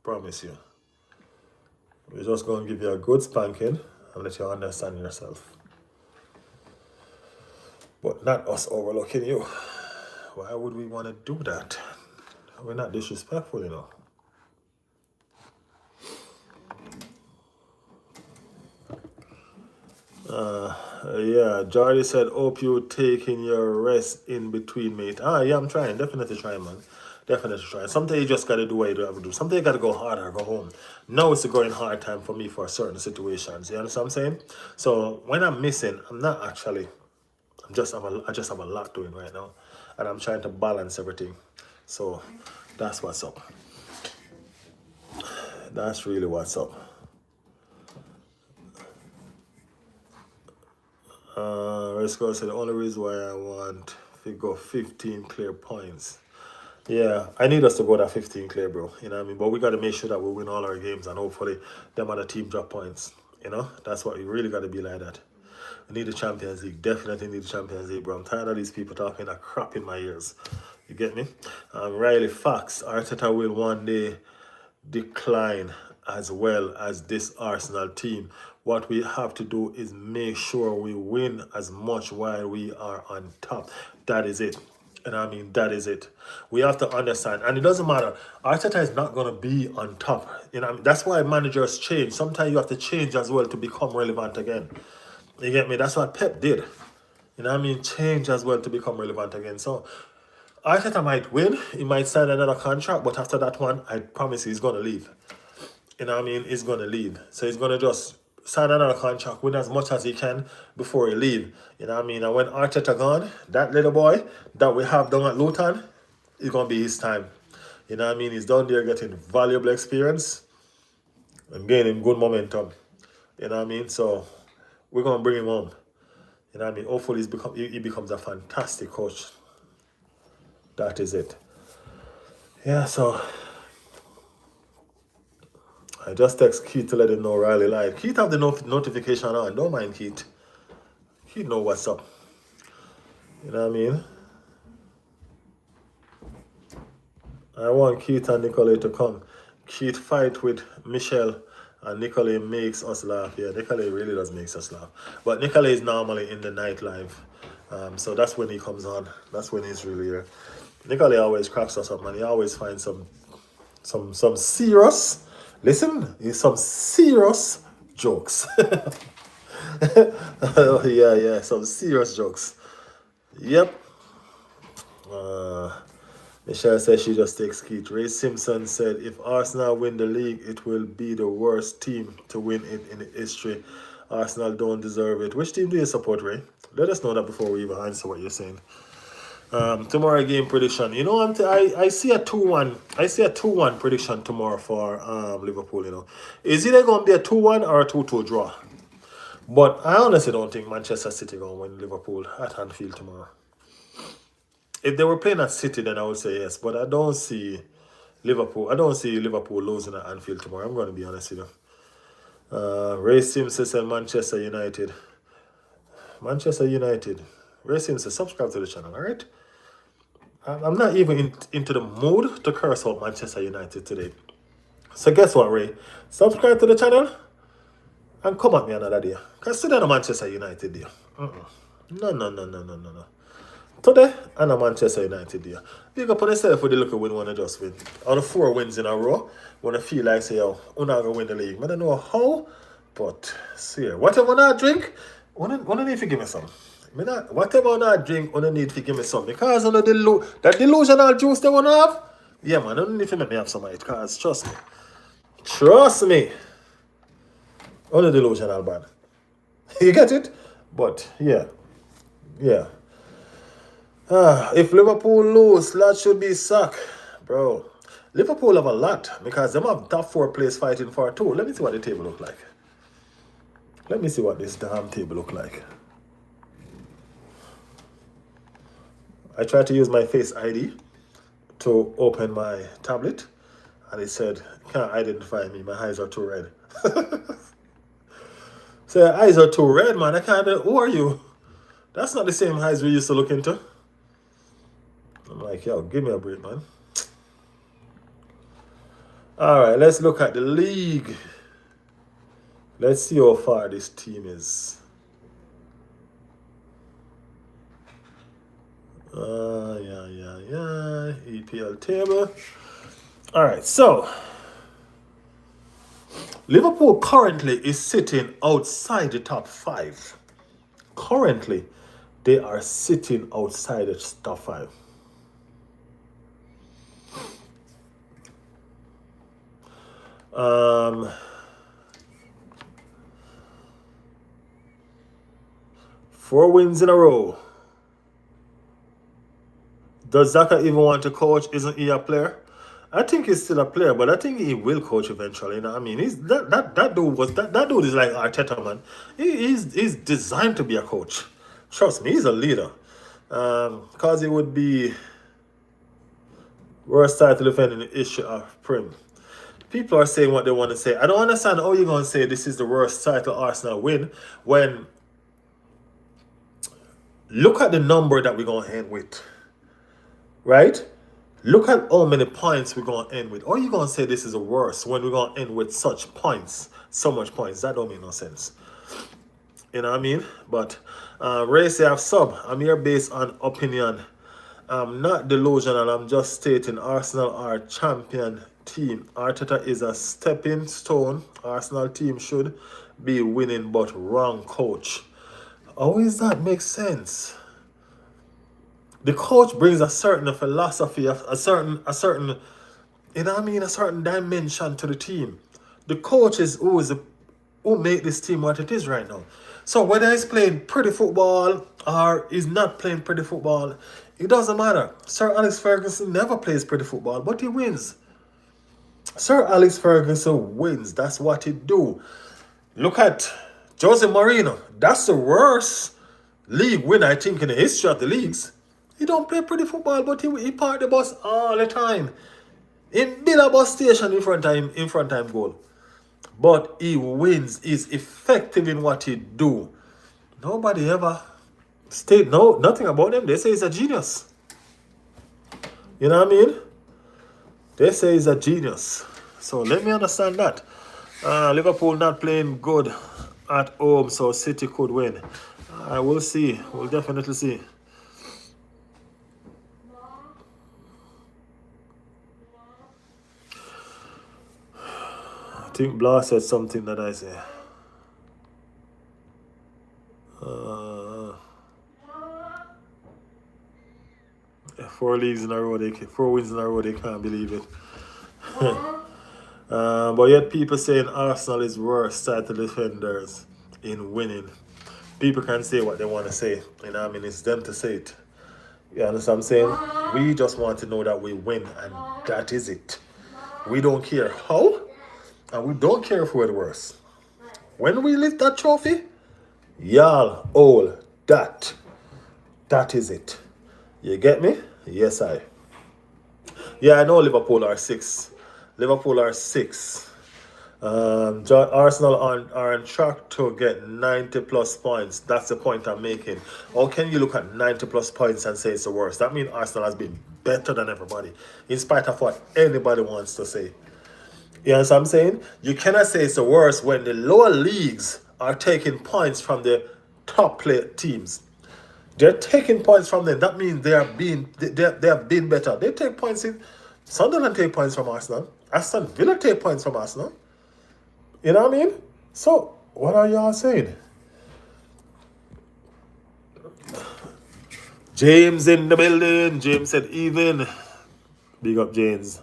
Promise you. We're just gonna give you a good spanking and let you understand yourself. But not us overlooking you. Why would we want to do that? We're not disrespectful, you know. Yeah, Jordy said, hope you taking your rest in between, mate. Yeah, I'm trying. Definitely trying, man. Definitely trying. Sometimes you just got to do what you have to do. Sometimes you got to go hard or go home. Now it's a going hard time for me for certain situations. You understand what I'm saying? So when I'm missing, I'm not actually. I just have a lot doing right now. And I'm trying to balance everything. So that's what's up. That's really what's up. Resco said the only reason why I want to go 15 clear points. Yeah, I need us to go that 15 clear, bro. You know what I mean? But we got to make sure that we win all our games and hopefully them other team drop points. You know? That's what we really got to be like that. We need the Champions League. Definitely need the Champions League, bro. I'm tired of these people talking that crap in my ears. You get me? Riley, facts. Arteta will one day decline as well as this Arsenal team. What we have to do is make sure we win as much while we are on top. That is it. And I mean, that is it. We have to understand. And it doesn't matter. Arteta is not going to be on top. You know, that's why managers change. Sometimes you have to change as well to become relevant again. You get me? That's what Pep did. You know what I mean? Change as well to become relevant again. So Arteta might win. He might sign another contract. But after that one, I promise he's going to leave. You know what I mean? He's going to leave. So he's going to just sign another contract, win as much as he can before he leave. You know what I mean? And when Arteta gone, that little boy that we have down at Luton, it's going to be his time. You know what I mean? He's down there getting valuable experience and gaining good momentum. You know what I mean? So we're going to bring him home. You know what I mean? Hopefully he becomes a fantastic coach. That is it. Yeah, so I just text Keith to let him know Riley live. Keith have the notification on. Don't mind Keith. Keith know what's up. You know what I mean? I want Keith and Nicolay to come. Keith fight with Michelle and Nicolay makes us laugh. Yeah, Nicolay really does make us laugh. But Nicolay is normally in the nightlife. So that's when he comes on. That's when he's really here. Nicolay always cracks us up, man. He always finds some serious, listen, some serious jokes. Yeah, some serious jokes. Yep. Michelle says she just takes Keith. Ray Simpson said, if Arsenal win the league, it will be the worst team to win it in history. Arsenal don't deserve it. Which team do you support, Ray? Let us know that before we even answer what you're saying. Tomorrow game prediction. You know, I see a 2-1. I see a 2-1 prediction tomorrow for Liverpool, you know. Is either going to be a 2-1 or a 2-2 draw? But I honestly don't think Manchester City going to win Liverpool at Anfield tomorrow. If they were playing at City, then I would say yes. But I don't see Liverpool losing at Anfield tomorrow. I'm going to be honest with you. Ray Simpson said Manchester United. Manchester United. Ray Simpson, subscribe to the channel, alright? I'm not even into the mood to curse out Manchester United today. So guess what, Ray? Subscribe to the channel and come at me another day. Because today I'm Manchester United day. No, no, no, no, no, no, no. Today, I'm a Manchester United day. Big up on yourself for the look win one and just win. Out of 4 wins in a row, when I feel like say, yo, I'm not going to win the league. I don't know how, but see, whatever I drink, I need to give me some. Whatever I drink, I need to give me some. Because of that delusional juice they want to have, yeah, man, I don't need to make me have some of it. Because trust me. Trust me. Only delusional bad. You get it? But, yeah. Yeah. If Liverpool lose, that should be sacked. Bro, Liverpool have a lot because them have top 4 players fighting for 2. Let me see what the table look like. Let me see what this damn table look like. I tried to use my Face ID to open my tablet and it said, can't identify me, my eyes are too red. So your eyes are too red, man. I can't, who are you? That's not the same eyes we used to look into. I'm like, yo, give me a break, man. All right, let's look at the league. Let's see how far this team is. Yeah. EPL table. All right, so Liverpool currently is sitting outside the top 5. Currently, they are sitting outside the top 5. Four wins in a row. Does Zaka even want to coach? Isn't he a player? I think he's still a player, but I think he will coach eventually. You know, I mean, he's that dude is like Arteta, man. He's designed to be a coach. Trust me, he's a leader. Cause he would be worst title defending the issue of Prim. People are saying what they want to say. I don't understand how you're gonna say this is the worst title Arsenal win when look at the number that we're gonna end with. Right? Look at how many points we're going to end with. Or you going to say this is the worst when we're going to end with such points, so much points. That don't make no sense. You know what I mean? But Ray say I've sub. I'm here based on opinion. I'm not delusional. I'm just stating Arsenal are champion team. Arteta is a stepping stone. Arsenal team should be winning, but wrong coach. How does that make sense? The coach brings a certain philosophy, a certain, you know what I mean, a certain dimension to the team. The coach is who make this team what it is right now. So whether he's playing pretty football or he's not playing pretty football, it doesn't matter. Sir Alex Ferguson never plays pretty football, but he wins. Sir Alex Ferguson wins. That's what he do. Look at Jose Mourinho. That's the worst league winner, I think, in the history of the leagues. He don't play pretty football, but he park the bus all the time. He build a bus station in front of him goal. But he wins. He's effective in what he do. Nobody ever nothing about him. They say he's a genius. You know what I mean? They say he's a genius. So let me understand that. Liverpool not playing good at home, so City could win. We'll see. We'll definitely see. I think Blah said something that I say. 4 leagues in a row, 4 wins in a row, they can't believe it. But yet people saying Arsenal is worse title defenders in winning. People can say what they want to say. You know what I mean? It's them to say it. You understand what I'm saying? We just want to know that we win, and that is it. We don't care how, and we don't care if we're the worst. When we lift that trophy, y'all all that. That is it. You get me? Yes, I. Yeah, I know Liverpool are 6. Liverpool are 6. Arsenal are on track to get 90 plus points. That's the point I'm making. How can you look at 90 plus points and say it's the worst? That means Arsenal has been better than everybody, in spite of what anybody wants to say. You know what I'm saying? You cannot say it's the worst when the lower leagues are taking points from the top play teams. They're taking points from them. That means they have been better. They take points in Sunderland take points from Arsenal. Aston Villa take points from Arsenal. You know what I mean? So, what are y'all saying? James in the building. James said even. Big up James.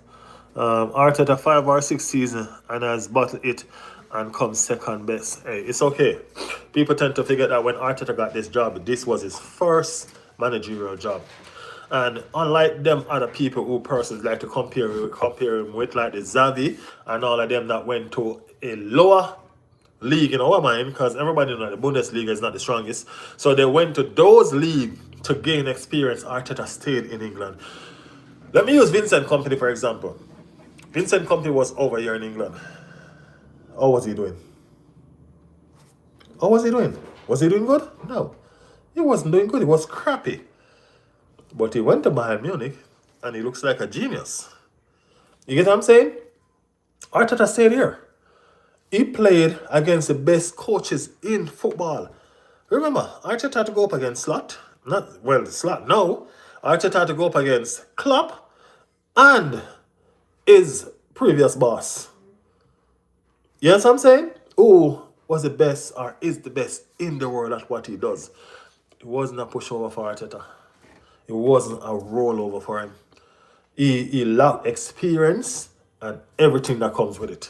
Arteta 5 or 6 season and has bottled it and come second best. Hey, it's okay. People tend to forget that when Arteta got this job, this was his first managerial job. And unlike them other people who persons like to compare him with, like the Xavi and all of them that went to a lower league in our mind, because everybody knows the Bundesliga is not the strongest. So they went to those leagues to gain experience. Arteta stayed in England. Let me use Vincent Company for example. Vincent Company was over here in England. How was he doing? How was he doing? Was he doing good? No. He wasn't doing good. He was crappy. But he went to Bayern Munich and he looks like a genius. You get what I'm saying? Arteta stayed here. He played against the best coaches in football. Remember, Arteta had to go up against Slot. Slot, no. Arteta had to go up against Klopp and his previous boss. You know what I'm saying? Who was the best or is the best in the world at what he does. It wasn't a pushover for Arteta. It wasn't a rollover for him. He lacked experience and everything that comes with it.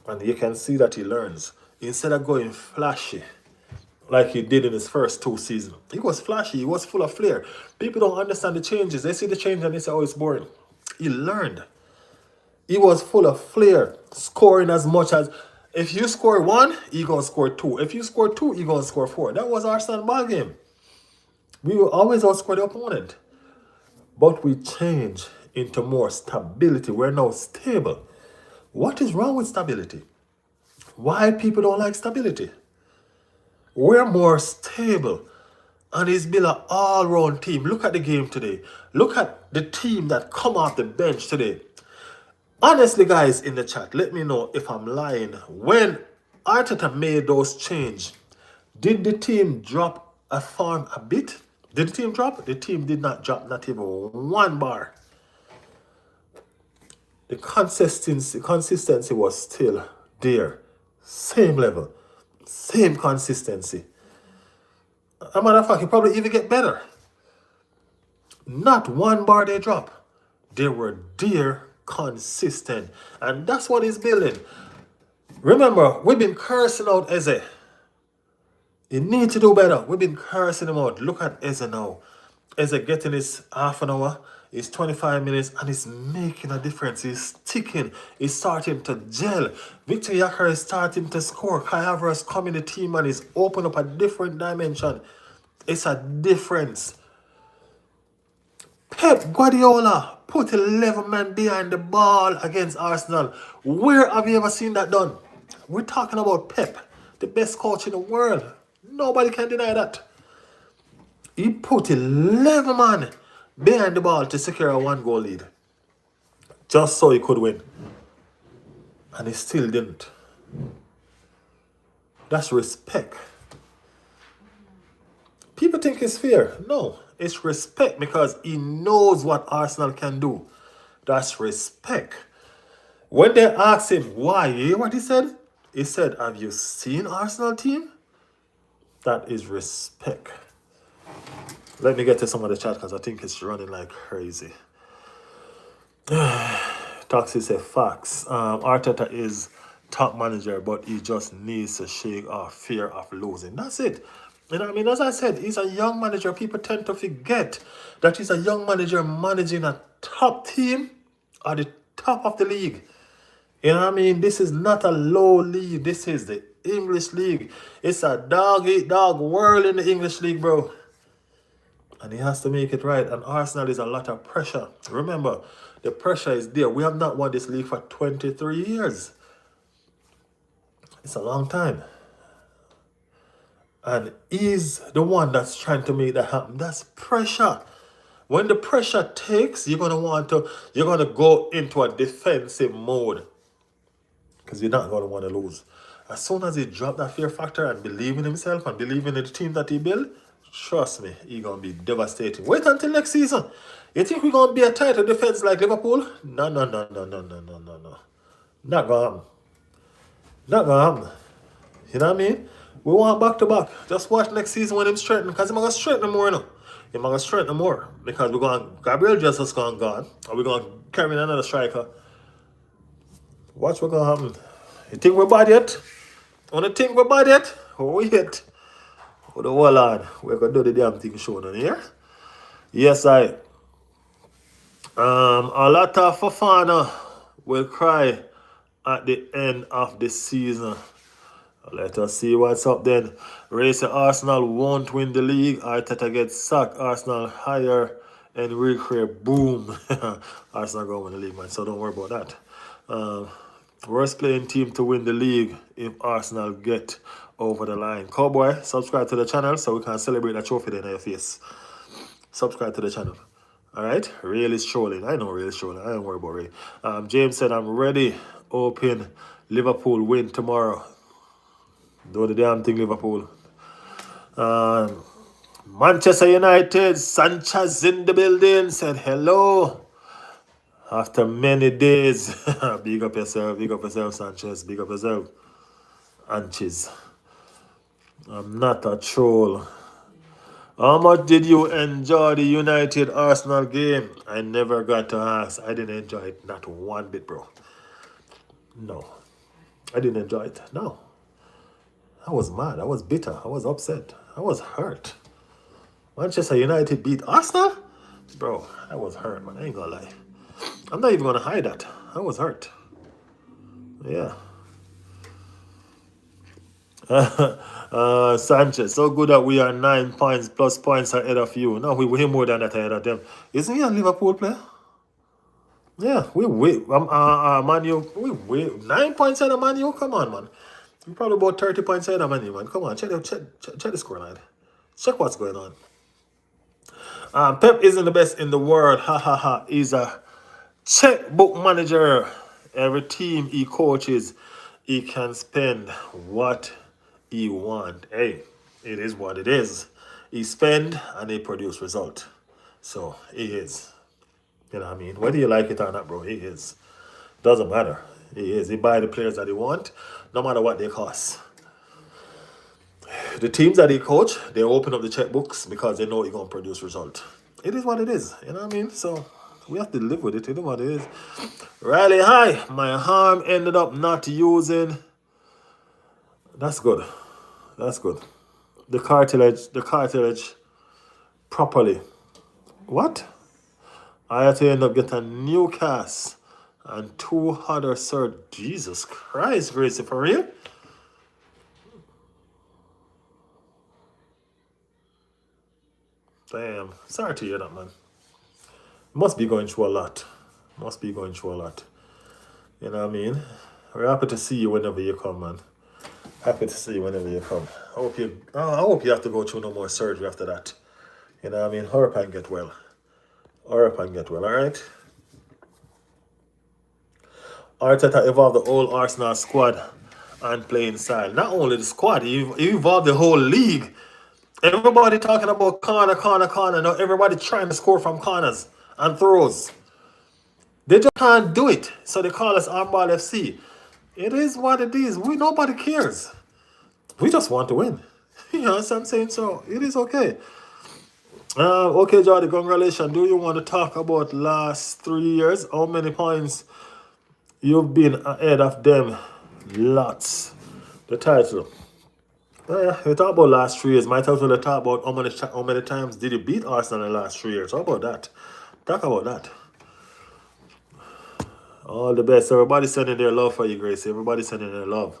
And you can see that he learns. Instead of going flashy, like he did in his first 2 seasons, he was flashy, he was full of flair. People don't understand the changes. They see the change and they say, oh, it's boring. He learned. He was full of flair, scoring as much as... If you score 1, he gonna score 2. If you score 2, he gonna score 4. That was our stand ball game. We will always outscore the opponent. But we change into more stability. We're now stable. What is wrong with stability? Why people don't like stability? We're more stable. And it's been an all-round team. Look at the game today. Look at the team that come off the bench today. Honestly, guys, in the chat, let me know if I'm lying. When Arteta made those changes, did the team drop a form a bit? Did the team drop? The team did not drop, not even 1 bar. The consistency was still there. Same level. Same consistency. As a matter of fact, it probably even get better. Not 1 bar they drop. They were there, consistent. And that's what he's building. Remember, we've been cursing out Eze. You need to do better. We've been cursing him out. Look at Eze now. Eze getting his half an hour, his 25 minutes, and it's making a difference. He's sticking. He's starting to gel. Victor Yakar is starting to score. Kai Havertz coming the team and he's opened up a different dimension. It's a difference. Pep Guardiola put 11 men behind the ball against Arsenal. Where have you ever seen that done? We're talking about Pep, the best coach in the world. Nobody can deny that. He put 11 men behind the ball to secure a 1-goal lead. Just so he could win. And he still didn't. That's respect. People think it's fear. No, it's respect because he knows what Arsenal can do. That's respect. When they asked him why, you hear what he said? He said, have you seen Arsenal team? That is respect. Let me get to some of the chat because I think it's running like crazy. Toxic said facts. Arteta is top manager, but he just needs to shake off fear of losing. That's it. You know what I mean? As I said, he's a young manager. People tend to forget that he's a young manager managing a top team at the top of the league. You know what I mean? This is not a low league. This is the English league. It's a dog-eat-dog world in the English league, bro. And he has to make it right. And Arsenal is a lot of pressure. Remember, the pressure is there. We have not won this league for 23 years. It's a long time. And he's the one that's trying to make that happen. That's pressure. When the pressure takes, you're gonna go into a defensive mode. Because you're not gonna want to lose. As soon as he drop that fear factor and believe in himself and believe in the team that he built, trust me, he's gonna be devastating. Wait until next season. You think we're gonna be a tighter defense like Liverpool? No, no, no, no, no, no, no, no, no. Not gonna happen. Not gonna happen. You know what I mean? We want back to back. Just watch next season when him strengthen, because he's gonna strengthen more now. He's gonna strengthen more. Because we're going Gabriel Jesus gone. And we're gonna carry in another striker. Watch what's gonna happen. You think we're bad yet? Wanna think we're bad yet? Oh yet. Oh the whole on. We're gonna do the damn thing shown on here. Yes, I. A lot of Fafana will cry at the end of the season. Let us see what's up then. Race Arsenal won't win the league. Arteta gets sacked. Arsenal higher and recreate. Boom. Arsenal going to win the league, man. So don't worry about that. Worst playing team to win the league if Arsenal get over the line. Cowboy, subscribe to the channel so we can celebrate that trophy in your face. Subscribe to the channel. Alright? Real is trolling. I know Real is trolling. I don't worry about Real. James said, I'm ready. Open. Liverpool win tomorrow. Do the damn thing, Liverpool. Manchester United, Sanchez in the building, said hello. After many days. Big up yourself, Sanchez. Big up yourself. Anches. I'm not a troll. How much did you enjoy the United Arsenal game? I never got to ask. I didn't enjoy it, not one bit, bro. No. I didn't enjoy it. No. I was mad. I was bitter. I was upset. I was hurt. Manchester United beat Arsenal? Bro, I was hurt, man. I ain't gonna lie. I'm not even gonna hide that. I was hurt. Yeah. Sanchez, so good that we are 9 points plus points ahead of you. No, we way more than that ahead of them. Isn't he a Liverpool player? Yeah, Man U, we 9 points ahead of Man U. Come on, man. We're probably about 30 points ahead of Man U, man. Come on, check the scoreline. Check what's going on. Pep isn't the best in the world. Ha ha ha. He's a checkbook manager. Every team he coaches, he can spend what he want. Hey, it is what it is. He spend and he produce result. So he is. You know what I mean? Whether you like it or not, bro, he is. Doesn't matter. He is. He buy the players that he want, no matter what they cost. The teams that he coach, they open up the checkbooks because they know he's going to produce result. It is what it is. You know what I mean? So we have to live with it. It is what it is. Riley, hi. My arm ended up not using. That's good. That's good. The cartilage properly. What? I had to end up getting a new cast and 2 other surgeries. Jesus Christ, Gracie, for real? Damn. Sorry to hear that, man. Must be going through a lot. Must be going through a lot. You know what I mean? We're happy to see you whenever you come, man. Happy to see you whenever you come. I hope you have to go through no more surgery after that. You know what I mean? Hurry up and get well. Hurry up and get well, alright? Arteta evolved the whole Arsenal squad and playing style. Not only the squad, he evolved the whole league. Everybody talking about corner. Now everybody trying to score from corners and throws. They just can't do it. So they call us Armball FC. It is what it is. Nobody cares. We just want to win. You know what I'm saying? So it is okay. Okay, Jordy, congratulations. Do you want to talk about last 3 years? How many points you've been ahead of them? Lots. The title. We talk about last 3 years. Might as well talk about how many times did you beat Arsenal in the last 3 years. How about that? Talk about that. All the best. Everybody sending their love for you, Grace. Everybody sending their love.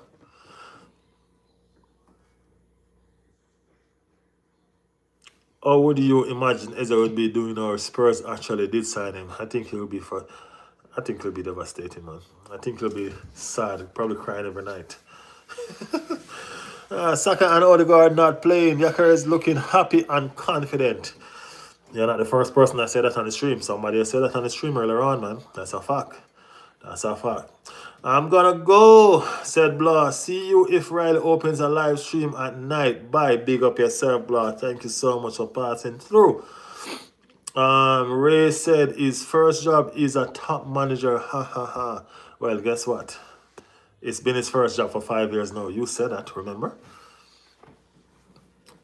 How would you imagine Eze would be doing our Spurs actually did sign him? I think he'll be devastating, man. I think he'll be sad, probably crying every night. Saka and Odegaard not playing. Yaka is looking happy and confident. You're not the first person that said that on the stream. Somebody said that on the stream earlier on, man. That's a fact. That's a fact. I'm gonna go, said Blah. See you if Riley opens a live stream at night. Bye. Big up yourself, Blah. Thank you so much for passing through. Ray said his first job is a top manager. Ha ha ha. Well, guess what? It's been his first job for 5 years now. You said that, remember?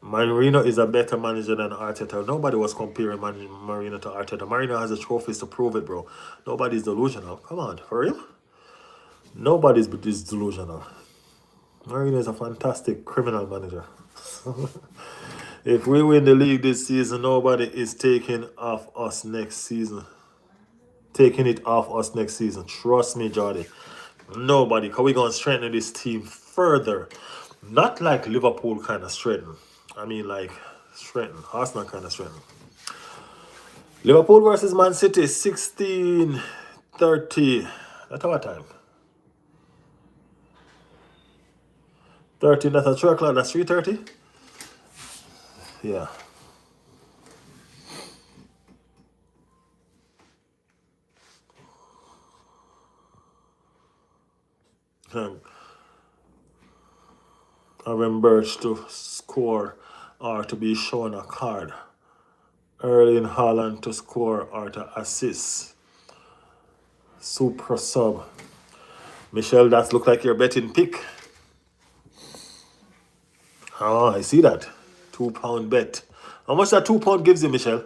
Marino is a better manager than Arteta. Nobody was comparing Marino to Arteta. Marino has the trophies to prove it, bro. Nobody's delusional. Come on, for real? Nobody's delusional. Marino is a fantastic criminal manager. If we win the league this season, nobody is taking it off us next season. Trust me, Jordy. Nobody. Because we're going to strengthen this team further. Not like Liverpool kind of strengthen. I mean, like, strengthen. Arsenal kind of strengthen. Liverpool versus Man City, 16:30. At what time? 13, that's at 3 o'clock. That's 3:30? Yeah. Aaron Birch to score or to be shown a card. Erling Haaland to score or to assist. Super sub. Michelle, that look like your betting pick. Oh, I see that. £2 bet. How much that £2 gives you, Michelle?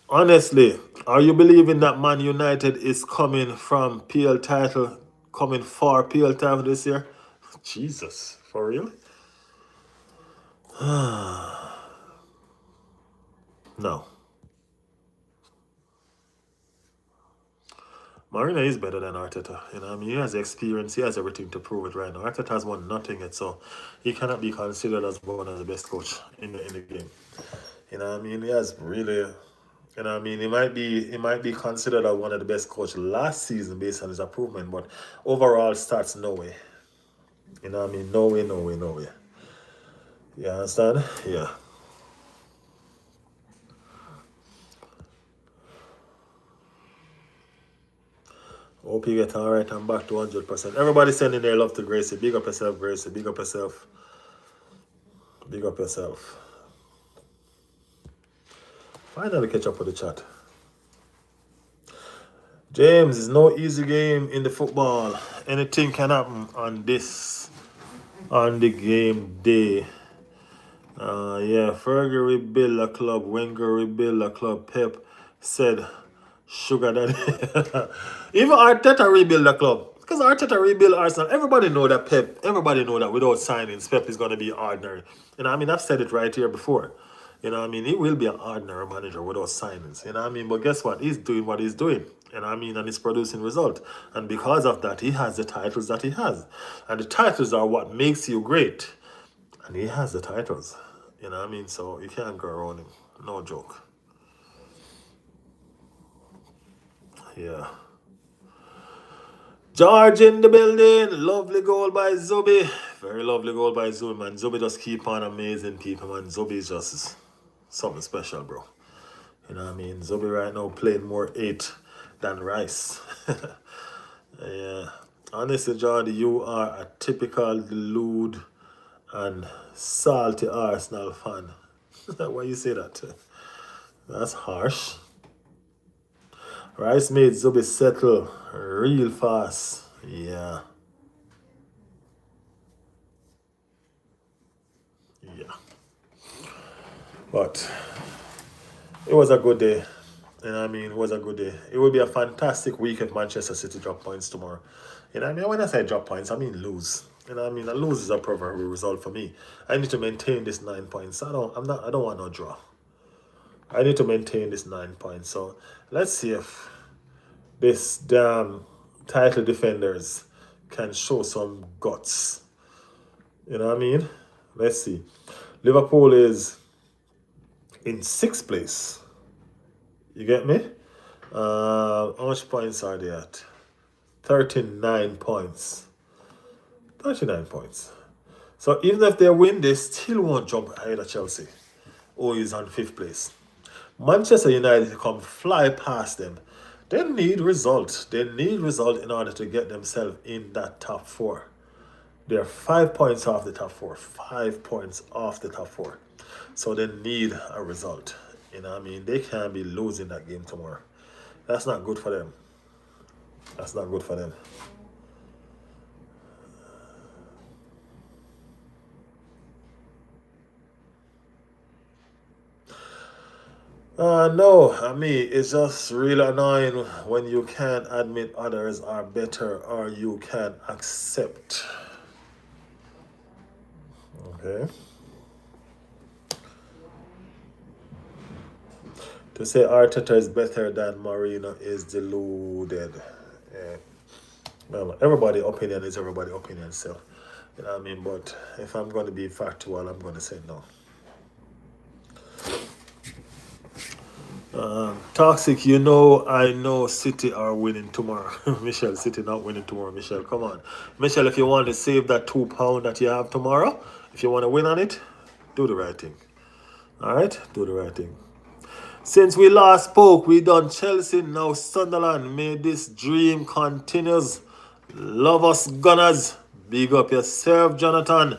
Honestly, are you believing that Man United is coming for PL title this year? Jesus, for real? No. Marina is better than Arteta. You know what I mean? He has experience. He has everything to prove it right now. Arteta has won nothing yet, so he cannot be considered as one of the best coach in the game. You know what I mean? He has really, you know what I mean? He might be considered as one of the best coach last season based on his improvement, but overall stats, no way. You know what I mean? No way. You understand? Yeah. Hope you get alright. I'm back to 100%. Everybody sending their love to Gracie. Big up yourself, Gracie. Big up yourself. Finally catch up with the chat. James, it's no easy game in the football. Anything can happen on the game day. Fergie rebuild a club. Wenger rebuild a club. Pep said sugar daddy. Even Arteta rebuild a club. Because Arteta rebuild Arsenal. Everybody know that without signings, Pep is going to be ordinary. You know what I mean? I've said it right here before. You know what I mean? He will be an ordinary manager without signings. You know what I mean? But guess what? He's doing what he's doing. You know what I mean? And he's producing results. And because of that, he has the titles that he has. And the titles are what makes you great. And he has the titles. You know what I mean? So you can't go around him. No joke. Yeah. George in the building. Lovely goal by Zubi. Very lovely goal by Zubi, man. Zubi just keep on amazing people, man. Zubi is just something special, bro. You know what I mean? Zubi right now playing more 8 than Rice. Yeah. Honestly, Jordy, you are a typical lewd and salty Arsenal fan. Why you say that? That's harsh. Rice made Zubi settle real fast. Yeah. But it was a good day. You know what I mean? It was a good day. It will be a fantastic week if Manchester City drop points tomorrow. You know what I mean? When I say drop points, I mean lose. You know what I mean? A lose is a preferable result for me. I need to maintain this 9 points. I don't want no draw. I need to maintain this 9 points. So let's see if this damn title defenders can show some guts. You know what I mean? Let's see. Liverpool is in 6th place. You get me? How much points are they at? 39 points. 39 points. So even if they win, they still won't jump ahead of Chelsea, who is on 5th place. Manchester United come fly past them. They need result. They need result in order to get themselves in that top 4. They're 5 points off the top 4. 5 points off the top 4. So they need a result. You know what I mean? They can't be losing that game tomorrow. That's not good for them. That's not good for them. No, I mean, it's just really annoying when you can't admit others are better or you can't accept. Okay. To say Arteta is better than Mourinho is deluded. Yeah. Well, everybody's opinion is everybody's opinion, so you know what I mean. But if I'm going to be factual, I'm going to say no. Toxic, I know City are winning tomorrow. Michelle, City not winning tomorrow. Michelle, come on. Michelle, if you want to save that £2 that you have tomorrow, if you want to win on it, do the right thing. All right? Do the right thing. Since we last spoke, we done Chelsea, now Sunderland. May this dream continues. Love us, Gunners. Big up yourself, Jonathan.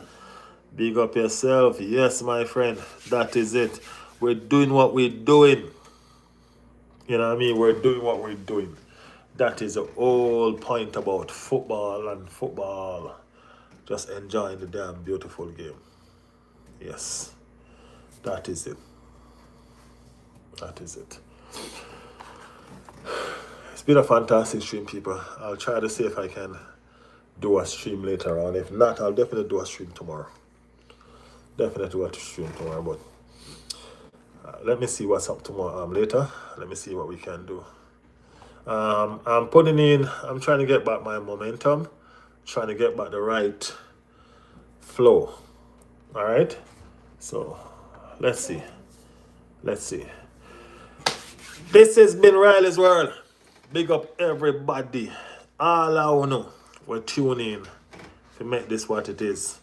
Big up yourself. Yes, my friend. That is it. We're doing what we're doing. You know what I mean? We're doing what we're doing. That is the whole point about football and football. Just enjoying the damn beautiful game. Yes. That is it. That is it. It's been a fantastic stream, people. I'll try to see if I can do a stream later on. If not, I'll definitely do a stream tomorrow. Definitely do a stream tomorrow, but let me see what's up tomorrow later. Let me see what we can do. I'm trying to get back my momentum, trying to get back the right flow. All right, so let's see. This has been Riley's World. Big up everybody. All I know, we're tuning in to make this what it is.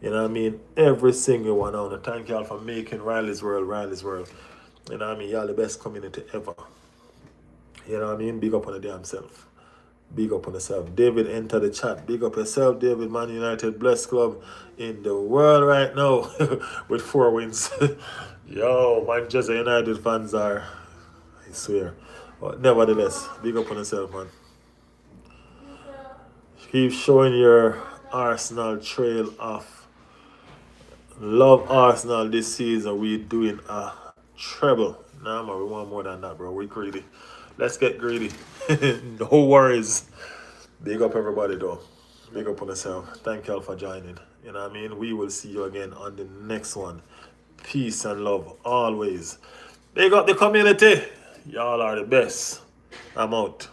You know what I mean? Every single one. I want to thank y'all for making Riley's World. You know what I mean? Y'all the best community ever. You know what I mean? Big up on the damn self. Big up on yourself. David, enter the chat. Big up yourself, David. Man United, best club in the world right now with 4 wins. Yo, Manchester United fans are, I swear. But nevertheless, big up on yourself, man. Keep showing your Arsenal trail off. Love Arsenal this season. We're doing a treble. Nah, man, we want more than that, bro. We greedy. Let's get greedy. No worries. Big up everybody, though. Big up on yourself. Thank y'all for joining. You know what I mean? We will see you again on the next one. Peace and love always. Big up the community. Y'all are the best. I'm out.